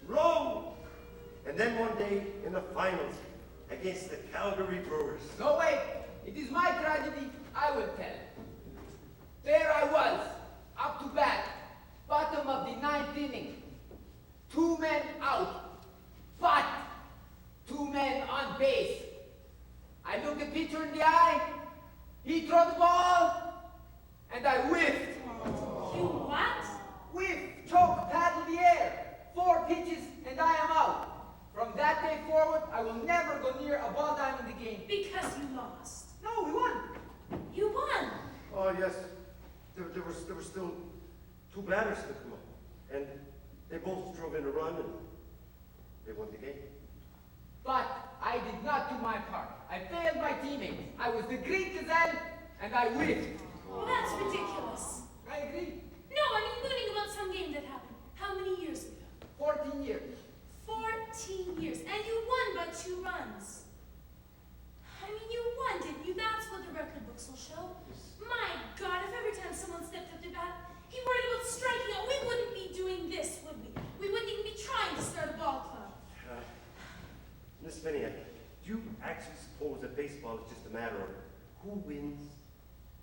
roll. And then one day in the finals against the Calgary Brewers. No, wait. It is my tragedy. I will tell. There I was, up to bat, bottom of the 9th inning. 2 men out, but 2 men on base. I look the pitcher in the eye. He threw the ball, and I whiffed. You what? Whiff, choke, paddle the air. 4 pitches, and I am out. From that day forward, I will never go near a ball diamond again. Because you lost. No, we won. You won. Oh, yes. There were still 2 batters to come up. And they both drove in a run, and they won the game. But I did not do my part. I failed my teammates. I was the Greek gazelle, and I whiffed. Well, that's ridiculous. I agree. No, I'm including about some game that happened. How many years ago? 14 years. 14 years. And you won by 2 runs. I mean, you won, didn't you? That's what the record books will show. My God, if every time someone stepped up to bat, he worried about striking out, we wouldn't be doing this, would we? We wouldn't even be trying to start a ball club. Miss Finiak, do you actually suppose that baseball is just a matter of who wins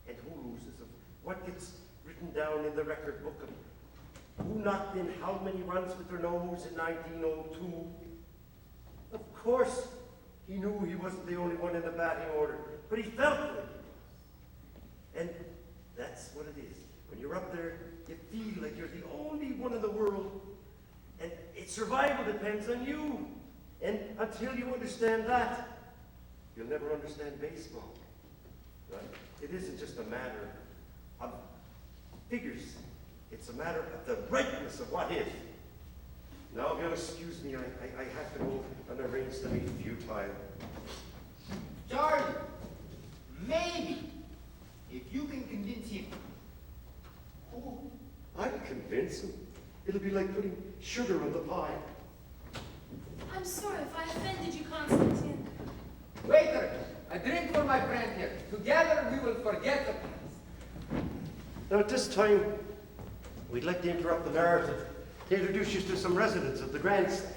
and who loses, of what gets written down in the record book, of who knocked in how many runs with their nose in 1902? Of course, he knew he wasn't the only one in the batting order, but he felt it. And that's what it is. When you're up there, you feel like you're the only one in the world, and its survival depends on you. And until you understand that, you'll never understand baseball. Right? It isn't just a matter of figures. It's a matter of the rightness of what is. Now, if you'll excuse me, I have to go and arrange the meeting futile. Charlie, maybe, if you can convince him. Oh, I'll convince him. It'll be like putting sugar on the pie. I'm sorry if I offended you, Constantine. Waiter, a drink for my friend here. Together we will forget the past. Now, at this time, we'd like to interrupt the narrative to introduce you to some residents of the grandstand.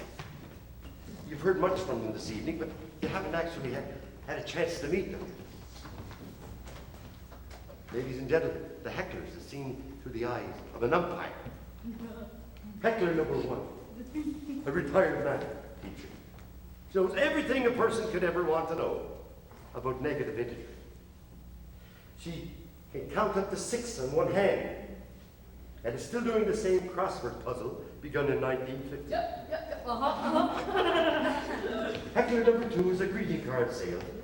You've heard much from them this evening, but you haven't actually had a chance to meet them. Ladies and gentlemen, the hecklers are seen through the eyes of an umpire. Heckler number 1, a retired math teacher. Knows everything a person could ever want to know about negative integers. She can count up to 6 on one hand, and is still doing the same crossword puzzle begun in 1950. Heckler number 2 is a greeting card salesman.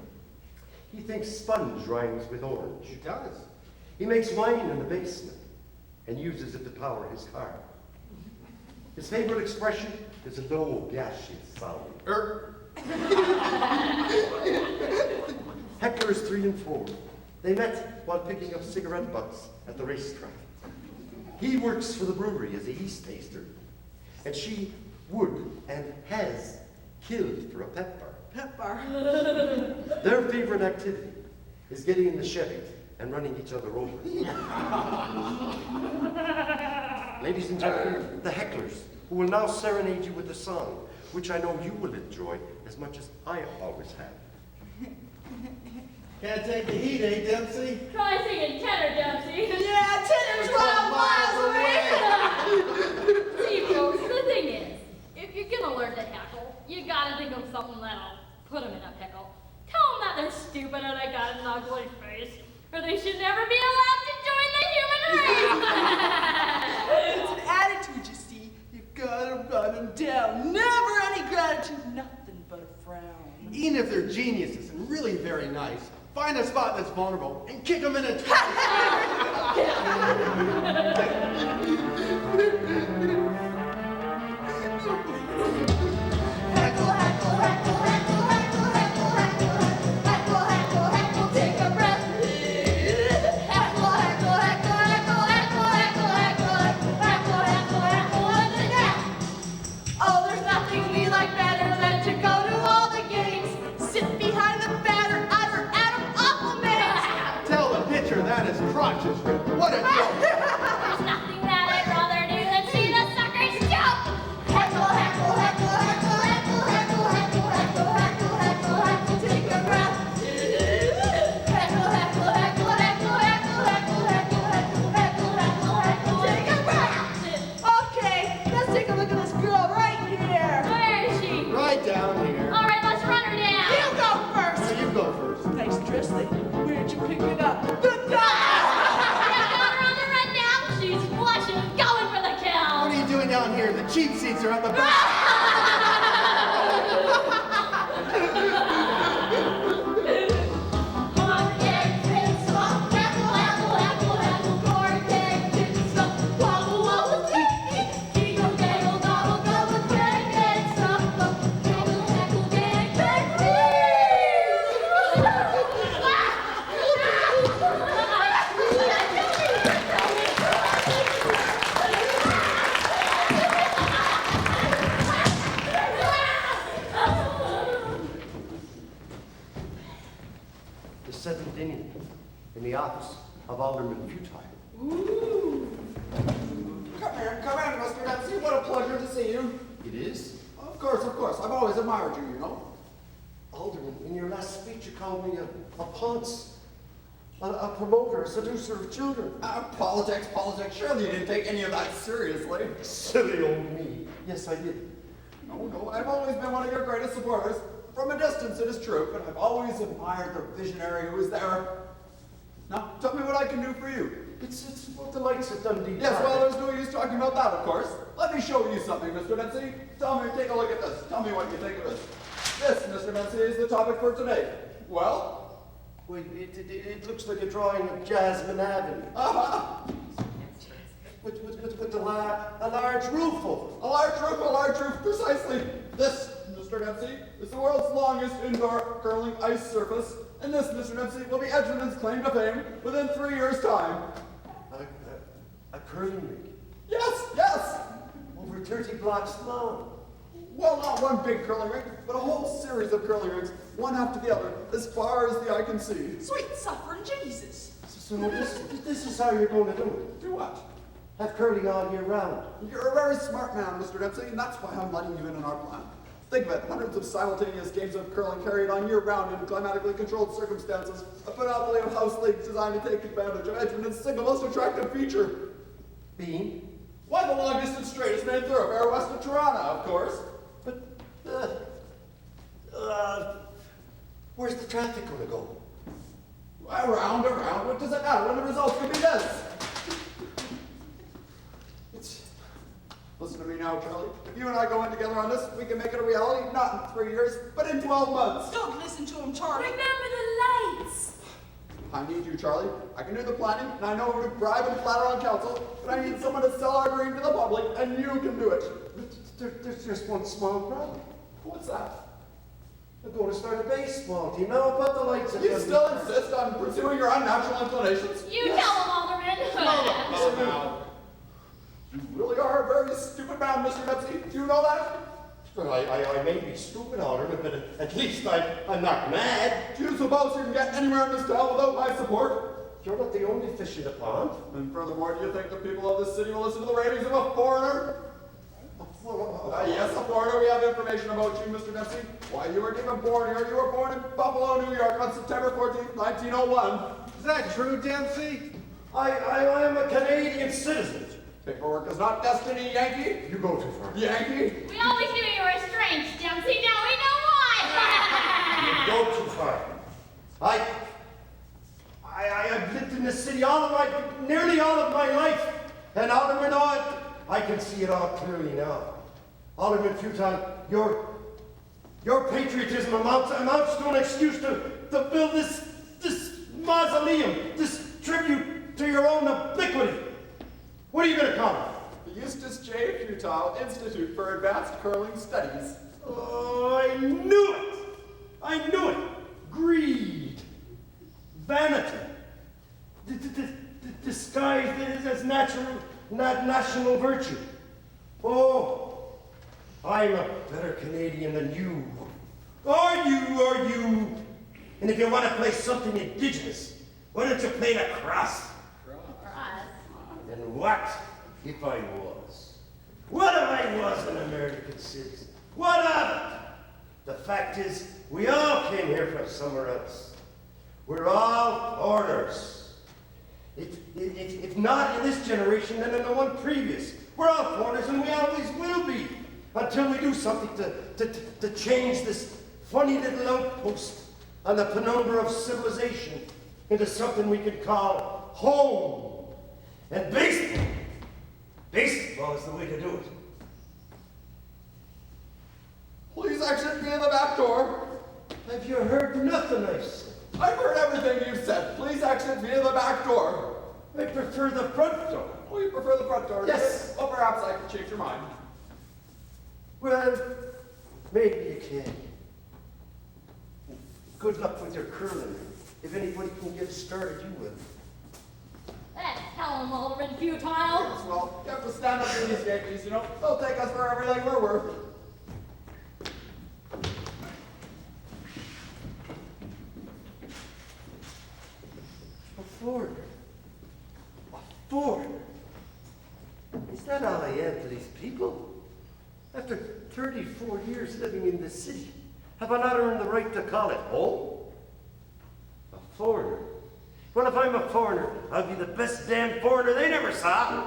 He thinks sponge rhymes with orange. It does. He makes wine in the basement and uses it to power his car. His favorite expression is a low, gaseous sound. Heckler is 3 and 4. They met while picking up cigarette butts at the racetrack. He works for the brewery as a yeast taster, and she would and has killed for a pep bar. Pep bar. Their favorite activity is getting in the Chevy and running each other over. Ladies and gentlemen, the hecklers, who will now serenade you with a song, which I know you will enjoy as much as I always have. Can't take the heat, eh, Dempsey? Try singing tenor, Dempsey. Yeah, 10 and 12 miles away. See, folks, the thing is, if you're gonna learn to heckle, you gotta think of something that'll put them in a pickle. Tell them that they're stupid and they got an ugly face, or they should never be allowed to join the human race. It's an attitude, you see. You gotta run them down. Never any gratitude, nothing but a frown. Even if they're geniuses and really very nice, find a spot that's vulnerable and kick them in it. Heckle, heckle, heckle, heckle, heckle, heckle, heckle, heckle, heckle, heckle, take a breath. Heckle, heckle, heckle, heckle, heckle, heckle, heckle, heckle, heckle, heckle, and again. Oh, there's nothing we like better than to go to all the games, sit behind the batter, utter Adam Appleman. Tell the pitcher that is crotches. What a joke. There's nothing that I'd rather do than see the suckers jump. Heckle, heckle, heckle, heckle, heckle, heckle, heckle, heckle, heckle, heckle, heckle, the The seventh inning in the office of Alderman Feaures. Come in, Mr. Dempsey. What a pleasure to see you. It is? Of course. I've always admired you, you know. Alderman, in your last speech you called me a ponce, a promoter, a seducer of children. Politics. Surely you didn't take any of that seriously. Silly old me. Yes, I did. No, I've always been one of your greatest supporters. From a distance, it is true, but I've always admired the visionary who was there. Now, tell me what I can do for you. It's about the lights at Dundee. Yes, well, there's no use talking about that, of course. Let me show you something, Mr. Dempsey. Tell me, take a look at this. Tell me what you think of this. This, Mr. Dempsey, is the topic for today. Well? Wait, it looks like a drawing of Jasmine Avenue. With a large roof over it. A large roof, precisely. This, Mr. Dempsey, is the world's longest indoor curling ice surface. And this, Mr. Dempsey, will be Edgmonton's claim to fame within 3 years' time. A curling rink. Yes. Over 30 blocks long. Well, not one big curling rink, but a whole series of curling rinks, one after the other, as far as the eye can see. Sweet suffering Jesus. So this is how you're going to do it. Do what? Have curling all year round. You're a very smart man, Mr. Dempsey, and that's why I'm letting you in on our plan. Think of it, hundreds of simultaneous games of curling carried on year-round in climatically controlled circumstances. A panoply of house leagues designed to take advantage of Edgmonton's single most attractive feature. Being? Why, the longest and straightest main thoroughfare west of Toronto, of course. But, where's the traffic going to go? Around. What does it matter when the results could be this? Listen to me now, Charlie. If you and I go in together on this, we can make it a reality, not in 3 years, but in 12 months. Don't listen to him, Charlie. Remember the lights. I need you, Charlie. I can do the planning, and I know who to bribe and flatter on council, but I need someone to sell our dream to the public, and you can do it. There's just one small problem. What's that? I'm going to start a baseball team. Now about the lights. You still insist on pursuing your unnatural inclinations? You tell him, Alderman. No. You really are a very stupid man, Mr. Dempsey. Do you know that? Well, I may be stupid, Alderman, but at least I'm not mad. Do you suppose you can get anywhere in this town without my support? You're not the only fish in the pond. And furthermore, do you think the people of this city will listen to the ratings of a foreigner? Yes, a foreigner. We have information about you, Mr. Dempsey. Why, you weren't even born here. You were born in Buffalo, New York on September 14th, 1901. Is that true, Dempsey? I am a Canadian citizen. Paperwork is not destiny, Yankee. You go too far. Yankee? We always knew you were strange, Dempsey. Now we know why. You go too far. I've lived in this city nearly all of my life. And Alderman, I can see it all clearly now. Alderman Feaures, your patriotism amounts to an excuse to build this mausoleum, this tribute to your own obliquity. What are you going to call it? The Eustace J. Futile Institute for Advanced Curling Studies. Oh, I knew it! Greed. Vanity. Disguised as national virtue. Oh, I'm a better Canadian than you. Are you? And if you want to play something indigenous, why don't you play the cross? And what if I was? What if I was an American citizen? What of it? The fact is, we all came here from somewhere else. We're all foreigners. If not in this generation, then in the one previous. We're all foreigners, and we always will be, until we do something to change this funny little outpost on the penumbra of civilization into something we can call home. And baseball is the way to do it. exit via the back door. Have you heard nothing I said? I've heard everything you've said. Please exit via the back door. I prefer the front door. Oh, you prefer the front door? Yes. Well, perhaps I can change your mind. Well, maybe you can. Good luck with your curling. If anybody can get started, you will. That's hell all and futile. Yes, well, you have to stand up in these gateways, you know. They'll take us for everything we're worth. A foreigner. A foreigner. Is that all I am to these people? After 34 years living in this city, have I not earned the right to call it home? A foreigner? Well, if I'm a foreigner, I'll be the best damn foreigner they never saw.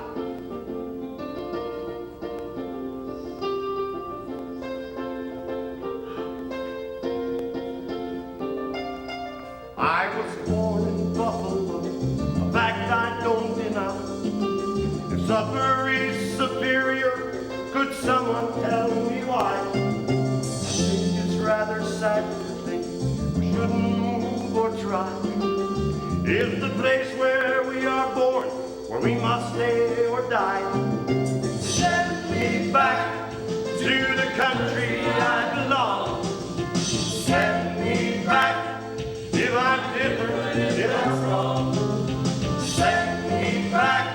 I was born in Buffalo, a fact I don't deny. If supper is superior, could someone tell me why? I think it's rather sad to think we shouldn't move or try. Is the place where we are born, where we must stay or die. Send me back to the country I belong. Send me back if I'm different, if I'm wrong. Send me back,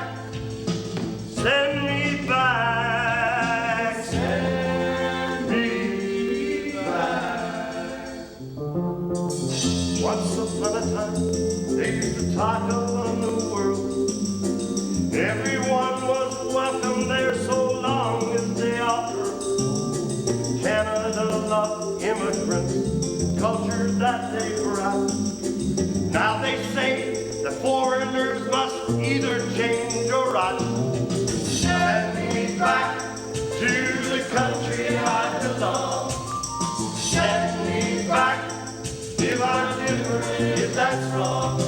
send me back, send me back. Once upon a time, they used to talk of a new world. Everyone was welcome there so long as they offered. Canada loved immigrants, cultures that they brought. Now they say the foreigners must either change or rot. Send me back to the country I belong. Send me back if I'm different, if that's wrong.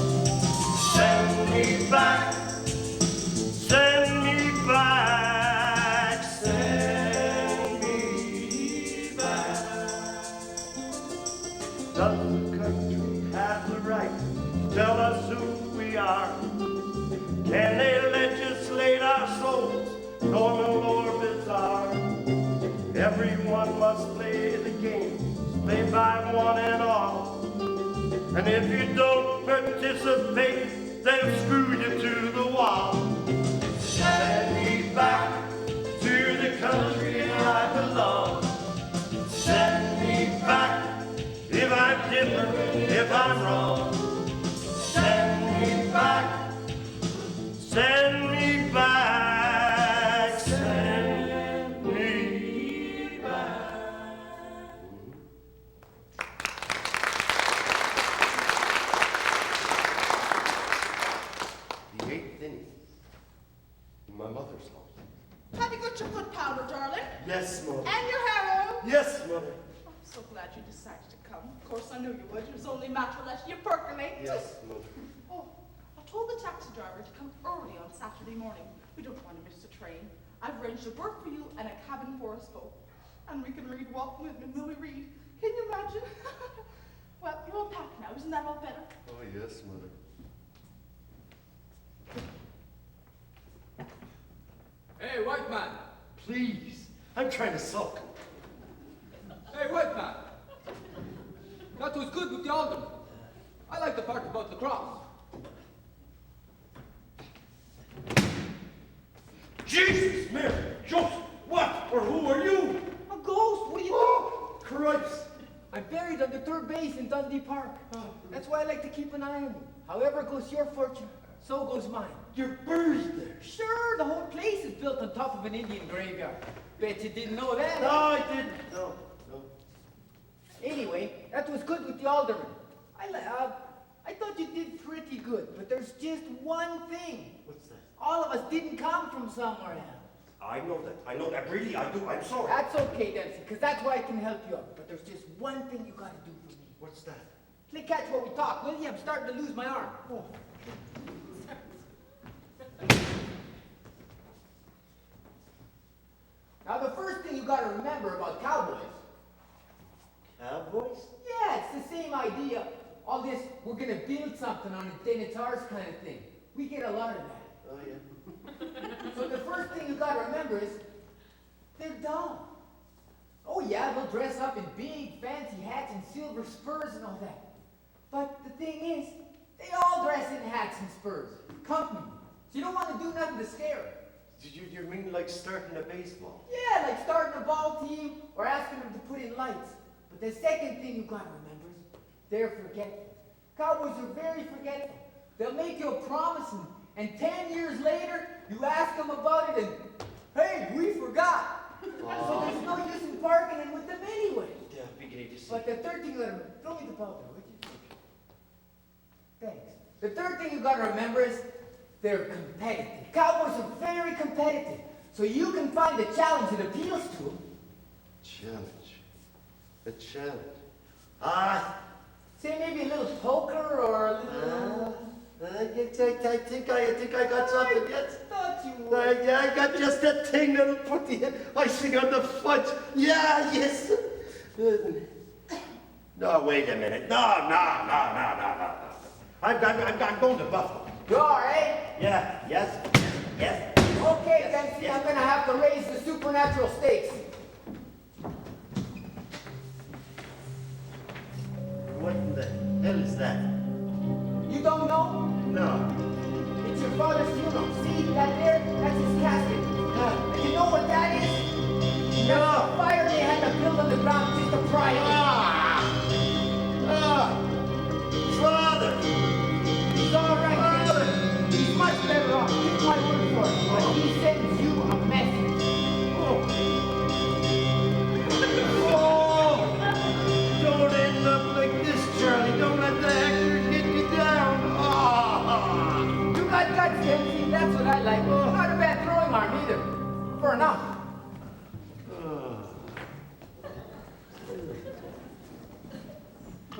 Send me back, send me back, send me back. Does the country have the right to tell us who we are? Can they legislate our souls, normal or bizarre? Everyone must play the game, played by one and all. And if you don't participate, they'll screw you to the wall. Send me back to the country I belong. Send me back if I'm different, if I'm wrong. Send me back, send me back, send me back. The 8th inning. My mother's home. Have you got your foot powder, darling? Yes, Mother. And your hair oil? Yes, Mother. I'm so glad you decided to come. Of course, I knew you would. It was only a matter of letting you percolate. Yes, Mother. Oh, I told the taxi driver to come early on Saturday morning. We don't want to miss the train. I've arranged a berth for you and a cabin for us both. And we can read Walt Whitman, will we read? Can you imagine? Well, you're all packed now. Isn't that all better? Oh, yes, Mother. Hey, white man. Please. I'm trying to sulk. Hey, white man. That was good with the alderman. I like the part about the cross. Jesus, Mary, Joseph, what or who are you? A ghost, what do you Oh, Christ. I'm buried on the third base in Dundee Park. That's why I like to keep an eye on you. However goes your fortune, so goes mine. You're buried there. Sure, the whole place is built on top of an Indian graveyard. Bet you didn't know that. No, I didn't. No. Anyway, that was good with the alderman. I thought you did pretty good, but there's just one thing. What's that? All of us didn't come from somewhere else. I know that. Really, I do. I'm sorry. That's okay, Dempsey, because that's why I can help you out. But there's just one thing you gotta do for me. What's that? Play catch while we talk, will you? I'm starting to lose my arm. Oh. Now, the first thing you gotta remember about cowboys we're gonna build something on it, then it's ours kind of thing. We get a lot of that. Oh, yeah. So the first thing you gotta remember is, they're dumb. Oh yeah, they'll dress up in big fancy hats and silver spurs and all that. But the thing is, they all dress in hats and spurs. Company. So you don't want to do nothing to scare them. You mean like starting a baseball? Yeah, like starting a ball team or asking them to put in lights. But the second thing you gotta remember is, they're forgetful. Cowboys are very forgetful. They'll make you a promise and 10 years later, you ask them about it and, hey, we forgot. So there's no use in bargaining with them anyway. Yeah, beginning to see. But the third thing you gotta remember, throw me the ball there, would you? Thanks. The third thing you gotta remember is, they're competitive. Cowboys are very competitive. So you can find a challenge that appeals to them. Challenge. A challenge. Ah, Say maybe a little poker or a little... I think I got something. Yes. Thought you would. Yeah, I got just that thing that'll put the icing on the fudge. Yeah, yes. No, wait a minute. No. I'm going to Buffalo. You are, eh? Yeah, yes. Okay, Yes, then see, yes. I'm gonna have to raise the supernatural stakes. What in the hell is that? You don't know? No. It's your father's funeral. See, that there? That's his casket. And you know what that is? That's the fire they had to build on the ground just to pry it. Father! He's all right, then. He's much better off. Take my word for it. But he sends you a message. Don't end up like this, Charlie. Don't let the actors get you down. You got guts, Dempsey. That's what I like. Not a bad throwing arm either. For enough.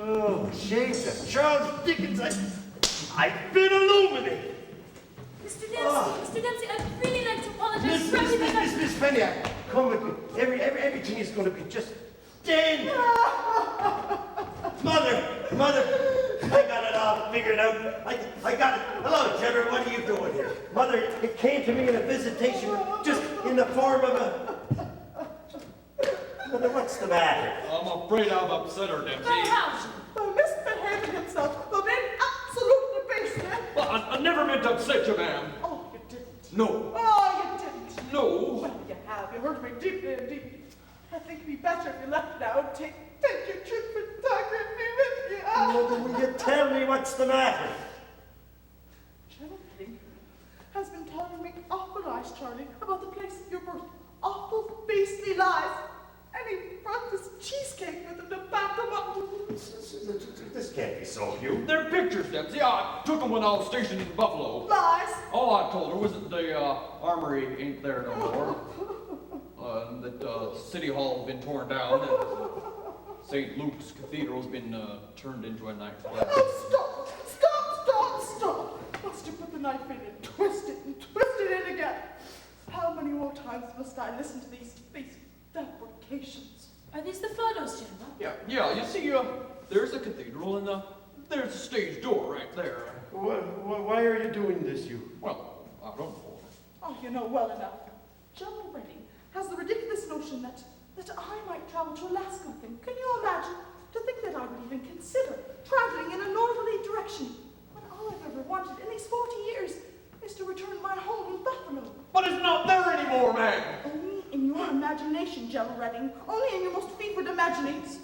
Oh, Jesus. Charles Dickens, I've been illuminated. Mr. Dempsey, I'd really like to apologize for everything Miss Penny, come with me. Everything is going to be just dandy. Mother, I got it all figured out. I got it. Hello, Trevor, what are you doing here? Mother, it came to me in a visitation, just in the form of a... Mother, what's the matter? I'm afraid I've upset her, Dempsey. Misbehaving himself, the man absolutely base. Well, I never meant to upset you, ma'am. Oh, you didn't. No. Oh, you didn't. No. Well, you have. You hurt me deeply indeed. I think it'd be better if you left now and take your trip and talk with me with you. Mother, will you tell me what's the matter? Gerald has been telling me awful lies, Charlie, about the place of your birth. Awful, beastly lies. And he brought this cheesecake with him to back them up. This can't be so, Hugh. They're pictures, Dempsey. I took them when I was stationed in Buffalo. Lies. All I told her was that the armory ain't there no more. And that City Hall's been torn down. And St. Luke's Cathedral's been turned into a nightclub. Oh, stop. Must you put the knife in and twist it in again? How many more times must I listen to these fabrications? Are these the photos, General? Yeah, you see, there's the cathedral and there's the stage door right there. Why are you doing this, Hugh? Well, I don't know. Oh, you know well enough. General Reid has the ridiculous notion that I might travel to Alaska with him. Can you imagine? To think that I would even consider traveling in a northerly direction when all I've ever wanted in these 40 years is to return to my home in Buffalo. But it's not there anymore, man. Only in your imagination, General Redding. Only in your most fevered imaginings.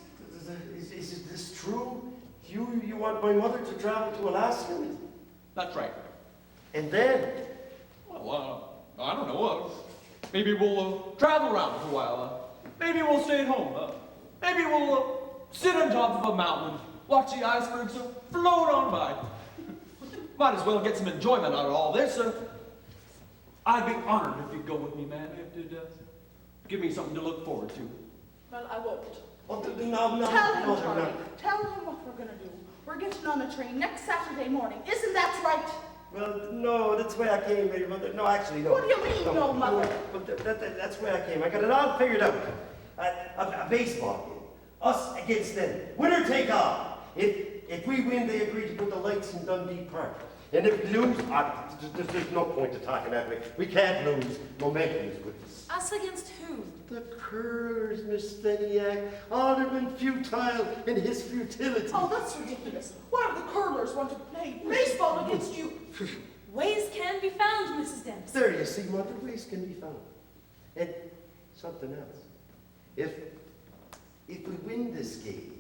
Is this true? You want my mother to travel to Alaska? That's right. And then? Well, I don't know. Maybe we'll travel around for a while. Maybe we'll stay at home. Maybe we'll sit on top of a mountain, watch the icebergs float on by. Might as well get some enjoyment out of all this. I'd be honored if you'd go with me, man. It'd give me something to look forward to. Well, I won't. No. Tell him, Charlie. Tell him what we're going to do. We're getting on a train next Saturday morning. Isn't that right? Well, no, that's why I came, baby mother. No, actually, no. What do you mean, no, Mother? But that's why I came. I got it all figured out. A baseball game. Us against them. Winner take all. If if we win, they agree to put the lights in Dundee Park. And if we lose, there's no point to talking that way. We can't lose. Momentum is with us. Us against who? The curlers, Miss Feniac. Alderman futile in his futility. Oh, that's ridiculous. Why would the curlers want to play baseball against you? Ways can be found, Mrs. Dempsey. There you see, Mother, ways can be found. And something else. If we win this game,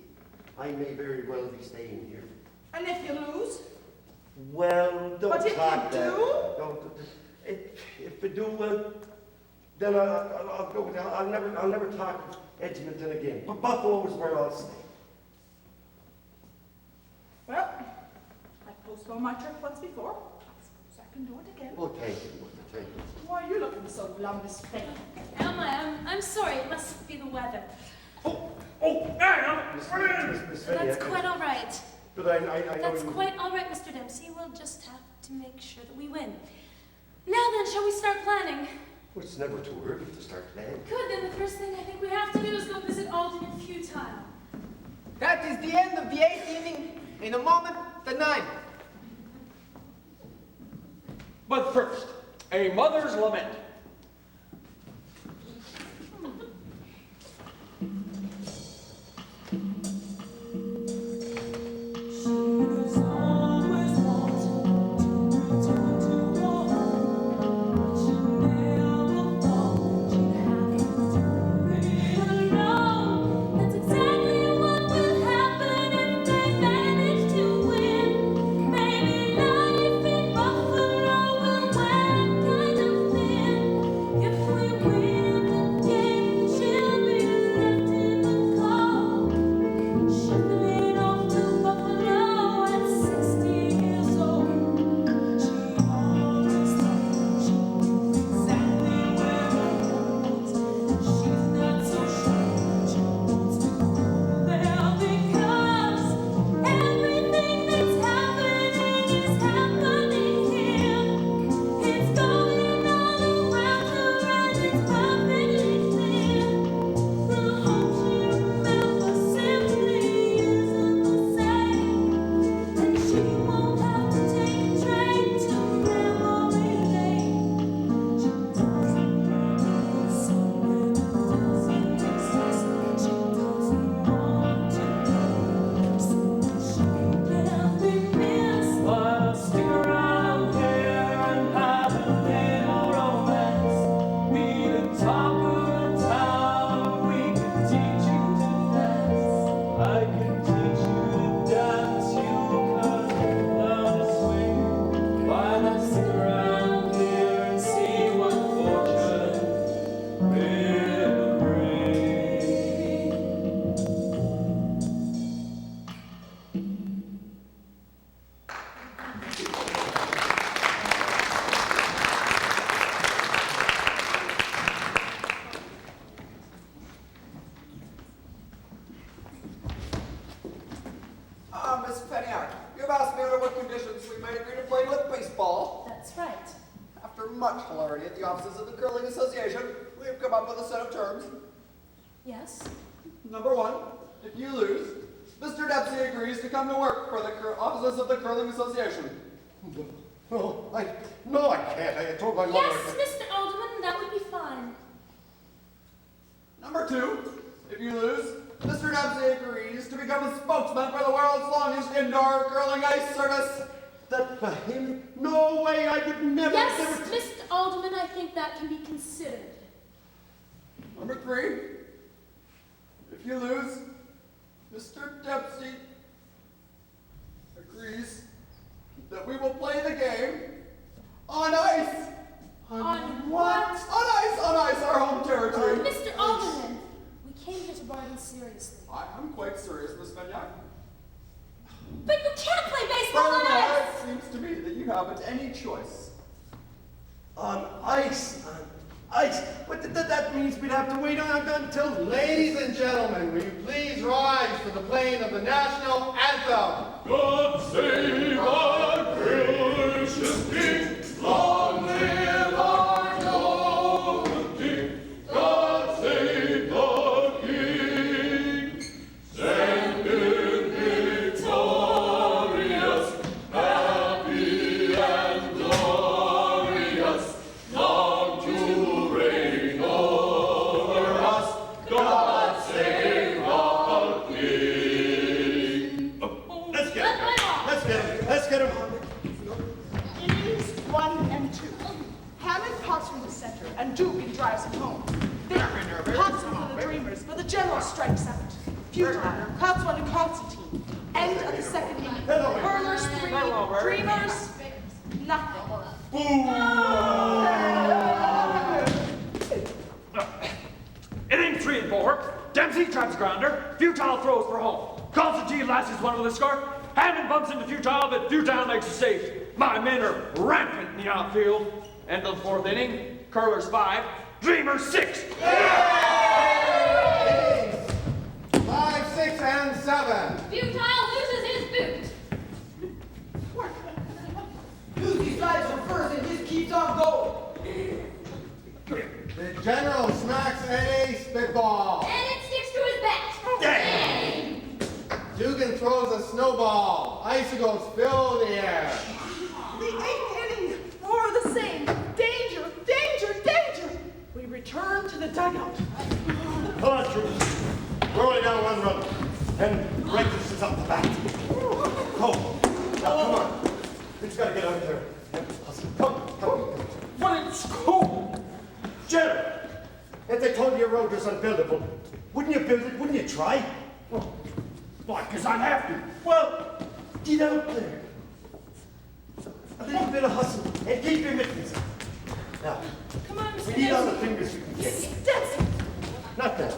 I may very well be staying here. And if you lose? Well, don't But if talk you that. do? Don't. If we do, then I'll go with. I'll never talk Edgmonton again. But Buffalo is where I'll stay. Well, I postponed my trip once before. I suppose I can do it again. Oh, thank you, Mother. Thank you. Why are you looking so glum, Miss Fay? Elma, I'm sorry. It must be the weather. Miss That's Feniac, quite all right. But I know That's you. quite all right, Mr. Dempsey. We'll just have to make sure that we win. Now then, shall we start planning? Well, it's never too early to start planning. Good, then the first thing I think we have to do is go visit Alderman Futile. That is the end of the 8th inning. In a moment, the 9th. But first, a mother's lament. That's exactly what will happen if they manage to win. Maybe life in Buffalo will wear kind of thin. If we win the game, she'll be left in the cold, shuffling off to Buffalo at 60 years old. She always thought she knew exactly where it goes. She's not so sure she wants to go there because everything that's happening is happening here. It's going all around her and it's perfectly clear. The hope she remembers simply isn't the same, and she won't have to take a train to memory lane. She doesn't remember something that doesn't exist. She doesn't want to know something she can barely miss. But stick around here and have a little romance. Be the talk of the town. We can teach you to dance. I can teach you to dance. You can learn to swing. Why not stick around here and see what fortune will bring? Miss Feniac, you've asked me under what conditions we might agree to play with baseball. That's right. After much hilarity at the offices of the Curling Association, we have come up with a set of terms. Yes? Number 1, if you lose, Mr. Dempsey agrees to come to work for the offices of the Curling Association. No, I can't. I told my mother. Yes, Mr. Alderman, that would be fine. Number 2, if you lose, Mr. Dempsey agrees to become a spokesman for the world's longest indoor curling ice service. That for him? No way, I would never. Yes, never Mr. Alderman, I think that can be considered. Number 3, if you lose, Mr. Dempsey agrees that we will play the game on ice. On what? On ice, our home territory. Mr. Alderman, we came here to bargain seriously. I'm quite serious, Miss Feniac. But you can't play baseball on Furthermore, ice! it seems to me that you haven't any choice. On ice. But that means we'd have to wait on until. Ladies and gentlemen, will you please rise for the playing of the national anthem? God save our gracious King, long live our noble King. God save the King, send in victory. and 2. Hammond pops from the center, and Dugan drives it home. Then pops for the Dreamers, but the General strikes out. Futile, cuts one to Constantine. End of the second inning. Hurlers 3, Dreamers, nothing. Inning 3 and 4. Dempsey traps grounder. Futile throws for home. Constantine lashes one with a scarf. Hammond bumps into Futile, but Futile makes a save. My men are rampant in the outfield. End of the 4th inning. Curlers 5. Dreamers 6. Innings 5, 6, and 7. Futile loses his boot. Lucy drives for first and just keeps on going. The General smacks a spitball. And it sticks to his bat. Dang! Dugan throws a snowball. Icicles fill the air. The 8th inning, more of the same. Danger, danger, danger. We return to the dugout. Come on, troops. We're only down 1 run. And Breakfast is up the bat. Oh, now come on. We just gotta get out of there. Come. But it's cold. Gerald, if they told you your road was unbuildable, wouldn't you build it? Wouldn't you try? Why, because I have to. Well, get out there. A little bit of hustle and keep your mittens. Now, Come on, Mr. we need all the Dempsey. fingers we can get. Dempsey, Not that.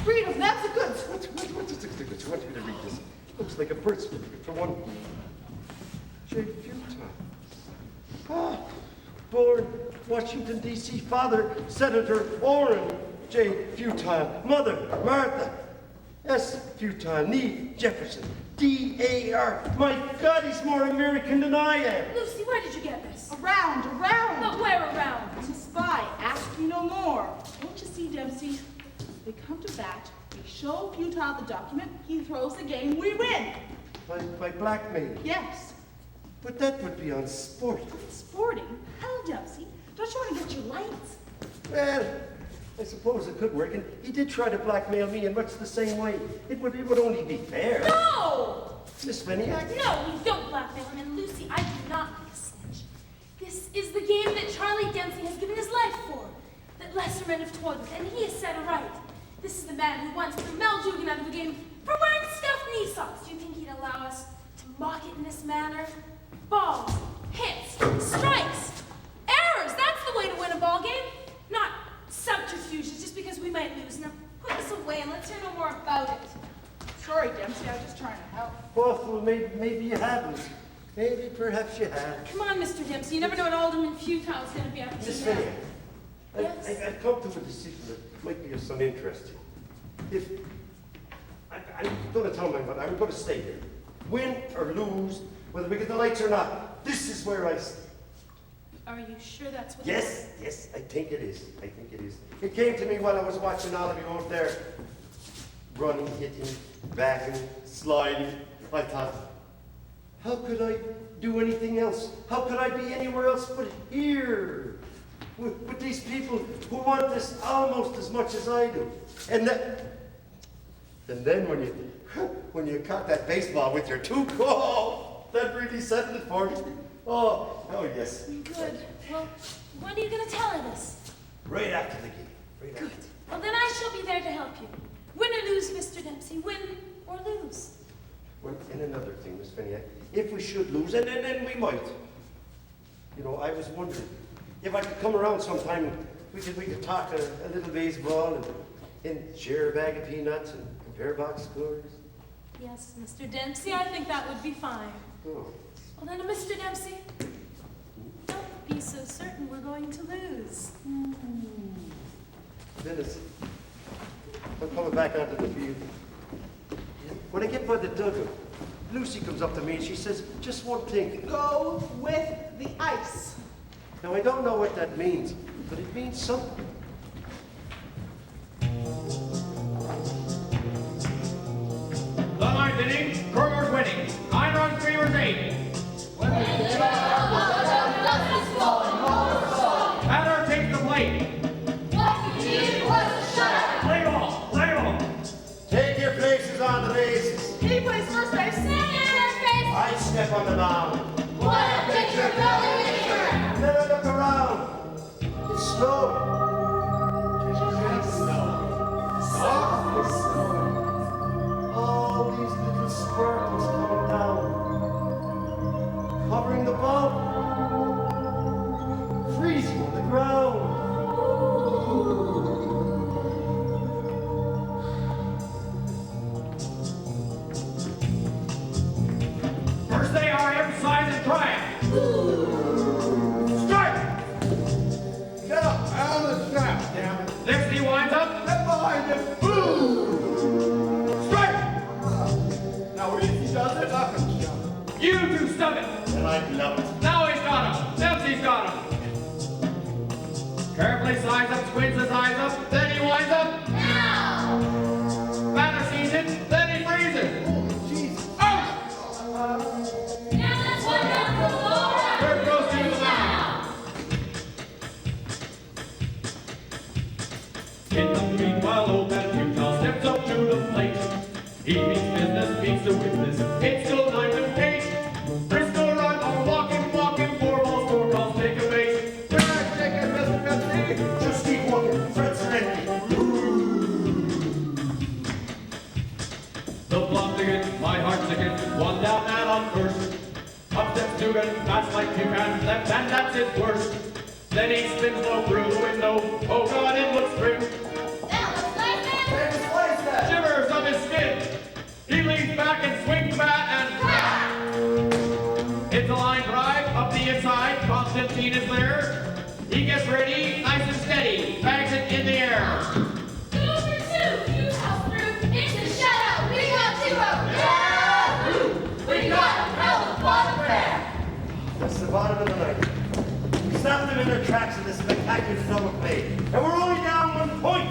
read them, that's a good. What's the signature? I want you to read this. Looks like a birth certificate for one. J. Futile. Ah, born Washington, D.C. Father, Senator Orrin J. Futile. Mother, Martha S. Futile. Nee Jefferson. D.A.R. My God, he's more American than I am. Lucy, where did you get this? Around. But where around? To spy, ask me no more. Don't you see, Dempsey? They come to bat, we show Futile the document, he throws the game, we win. By blackmail. Yes. But that would be unsporting. Sporting? Hell, Dempsey. Don't you want to get your lights? Well, I suppose it could work, and he did try to blackmail me in much the same way. It would only be fair. No! Miss Feniac? No, we don't blackmail him. And Lucy, I do not make a snitch. This is the game that Charlie Dempsey has given his life for, that lesser men have toiled with, and he has set aright. This is the man who once threw Mel Dugan out of the game for wearing stuffed knee socks. Do you think he'd allow us to mock it in this manner? Balls, hits, strikes, errors. That's the way to win a ball game. Not subterfuges just because we might lose. Now put this away and let's hear no more about it. Sorry, Dempsey, I was just trying to help. Well, maybe you haven't. Maybe perhaps you have. Come on, Mr. Dempsey. You never know what Alderman Futile is going to be up to. Miss now. Feniac, Yes? I've come to a decision that might be of some interest to you. If I'm going to tell my mother I'm going to stay here, win or lose, whether we get the lights or not. This is where I stay. Are you sure that's what? Yes, I think it is. It came to me while I was watching all of you out there, running, hitting, backing, sliding. I thought, how could I do anything else? How could I be anywhere else but here? With these people who want this almost as much as I do. And then when you caught that baseball with your two, oh, that really settled it for me. Oh yes. Good. Well, when are you going to tell her this? Right after the game. Good. Well, then I shall be there to help you. Win or lose, Mr. Dempsey. Win or lose. Well, and another thing, Miss Feniac, if we should lose, and then we might. You know, I was wondering if I could come around sometime. We could talk a little baseball and share a bag of peanuts and compare box scores. Yes, Mr. Dempsey, I think that would be fine. Oh. Well, then, Mr. Dempsey, don't be so certain we're going to lose. Dennis, I'm coming back onto the field. When I get by the dugout, Lucy comes up to me and she says, just one thing. Go with the ice. Now, I don't know what that means, but it means something. The 9th inning, Curler's winning. 9 runs, Dreamers 8. Batter takes the plate. Play ball. Take your places on the bases. He plays first base. I step on the mound. What a picture, Billy Weaver! Never look around. Carefully slides up, squints his eyes up, then he winds up. Now! Batter sees it, then he freezes. Out! Now let's one down the floor. There goes to the mound. In the meanwhile, old man Utah steps up to the plate. He means business, means the witness. It's still 9 to 8. Bristol run, walking, four balls, 4 calls, take a base. Take it, Mr. Dempsey. Just keep walking. Threats are empty. The plum ticket, my heart ticket, 1 down and on first. Up steps Dugan, that's like you can, left hand, that's his worst. Then he spins low through the window. Oh God, it looks grim. Now let's play man. Take his place then. Shivers up his skin. He leans back and swings the bat and hits a line drive up the inside. Constantine is there. He gets ready, nice and steady, bags it in the air. 2 for 2. You help through. It's a shutout. We got 2 out. Yahoo! We got a hell of a bottom there. That's the bottom of the ninth. We stopped them in their tracks in this spectacular double play. And we're only down 1 point.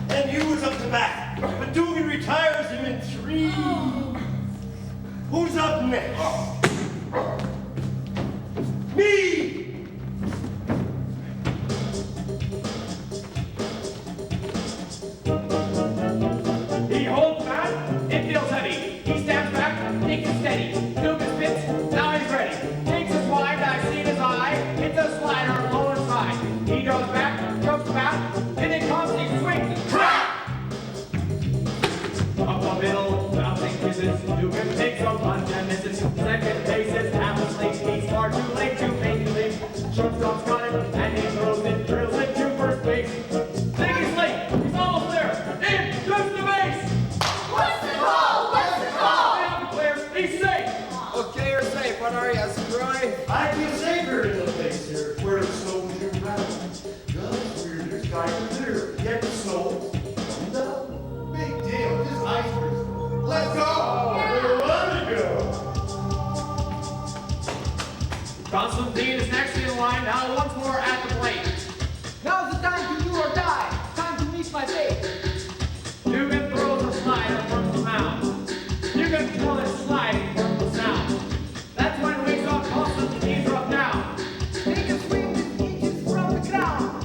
And you was up to bat. But Dugan retires him in 3. Who's up next? Me! He holds back, it feels heavy. He stands back, takes it steady. Dugan spits, now he's ready. Takes his wind, I've seen his eye. Hits a slider, low inside. He goes back, chokes the bat, and then comes, he swings, crack! Up the middle, bouncing kisses. Dugan takes a lunge and misses. Second base is half asleep. He's far too late to make the leap. Shortstop's got it, and he throws it, drills it to first base. Then he's late, he's almost there. In, goes the base. What's the call? What's the call? Down clear, he's safe. Okay, you're safe. What are you, Screwy? I feel safer in the place here where the snow was your ground. God's weird, this guy clear. Get the snow. No big deal, just icebergs. Let's go! Where to go? Constantine is next in line, now once more at the plate. Now's the time to do or die. Time to meet my fate. Dugan throws a slider from the mound. You can feel it sliding from the sound. That's when we saw Constantine drop down. Take a swing with inches from the ground.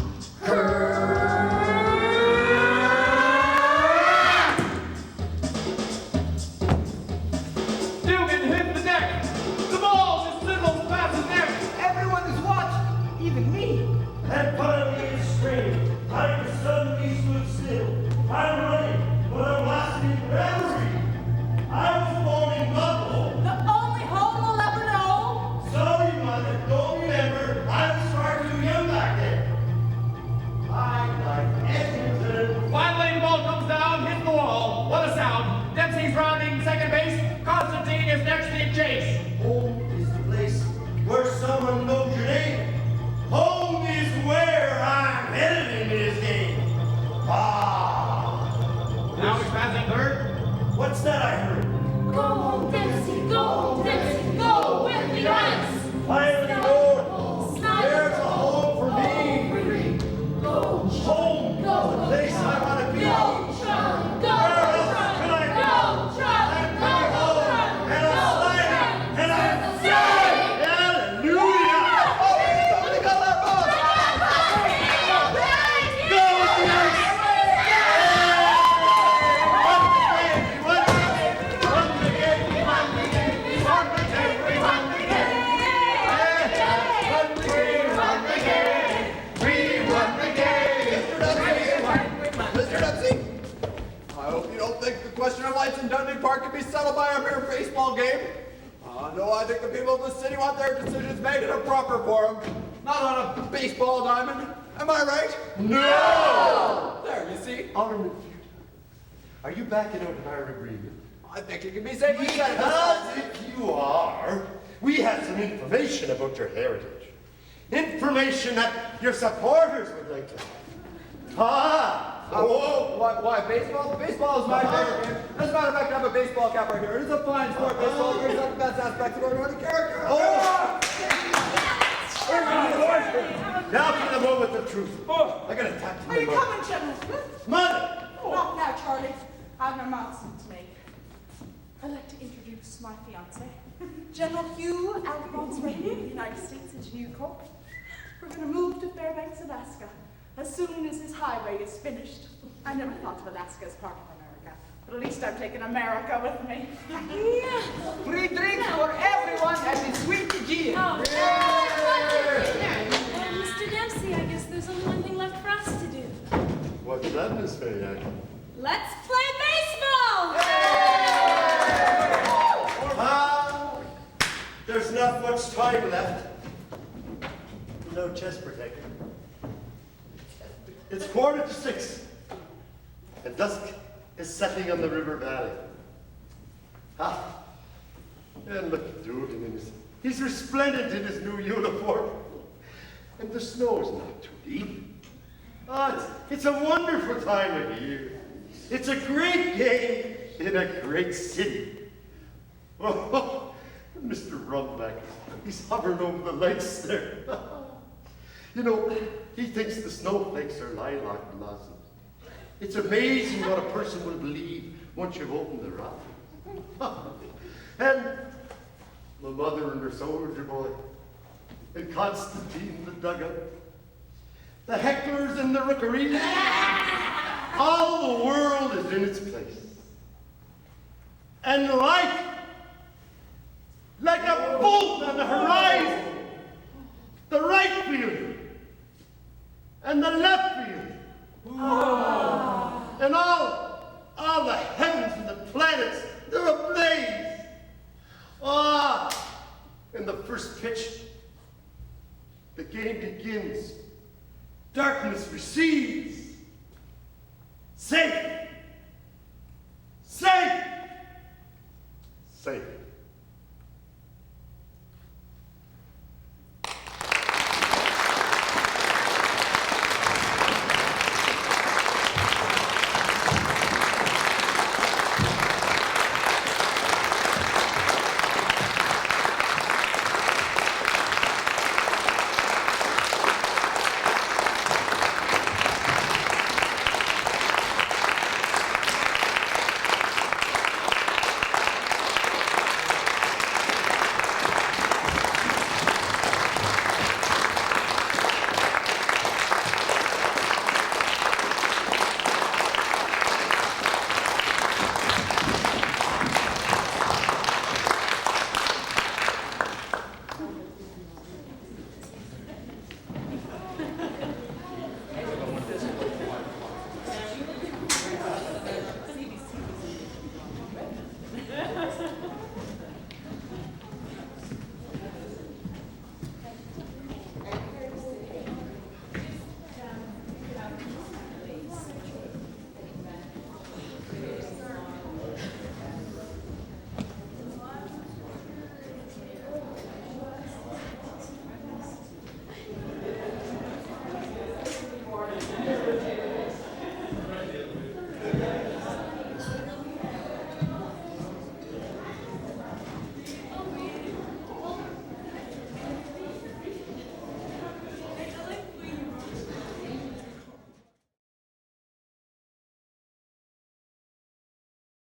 Dugan hit the deck. The ball just sizzles past his neck. Everyone is watching, even me. That part of me is strange. Like the sun stood still. I'm running, but I'm lost in reverie. I was born in Buffalo. The only home we'll ever know. Sorry, mother, don't remember. I was far too young back then. I like Edgmonton. Finally, the ball comes down, hits the wall. What a sound. Dempsey's rounding second base. Constantine is next in chase. Home is the place where someone knows your name. Home is where I'm headed in this game. Ah! Now he's passing third. What's that I heard? Go home, Dempsey. Go home, Dempsey. Go with the ice. Finally, Lord, there's a home for me. Go, Home, go, the place I want to be. go, Charlie. Go, Where else Charlie. can I Go, go? Charlie. I'm Go, coming home, Charlie. and I'm Go, sliding, Charlie. and I'm Charlie. hallelujah! Go with the ice! Mr. Dempsey, I hope you don't think the question of lights in Dundee Park can be settled by a mere baseball game. No, I think the people of the city want their decisions made in a proper forum, not on a baseball diamond. Am I right? No! There, you see. Alderman Thew, are you backing out of our agreement? I think it can be safely said. Because if you are, we have some information about your heritage. Information that your supporters would like to have. Ah! Oh! Why baseball? Baseball is my favorite game. As a matter of fact, I have a baseball cap right here. It is a fine sport. Baseball brings out the best aspects of everyone's character. Oh! Now to the moment of truth. Oh. I gotta talk to Are my you mother. coming, General Smith? Mother! Not now, Charlie. I've an announcement to make. I'd like to introduce my fiancé, General Thew Alphonse Reid of the United States Engineer Corps. We're going to move to Fairbanks, Alaska, as soon as his highway is finished. I never thought of Alaska as part of America, but at least I'm taking America with me. Free drinks for everyone at the Sweet Gin. Oh, Mr. Dempsey, I guess there's only one thing left for us to do. What's that, Miss Fayette? Let's play baseball! There's not much time left. No chest protector. It's 5:45, and dusk is settling on the river valley. And look at Dugan, he's resplendent in his new uniform. And the snow is not too deep. It's a wonderful time of year. It's a great game in a great city. Oh, Mr. Rumback, he's hovering over the lights there. You know, he thinks the snowflakes are lilac blossoms. It's amazing what a person will believe once you've opened their eyes. And my mother and her soldier boy, and Constantine in the dugout, the hecklers in the rookery, all the world is in its place. And like a bolt on the horizon, the right field and the left field, and all the heavens and the planets, they're ablaze. And the first pitch, the game begins. Darkness recedes. Safe.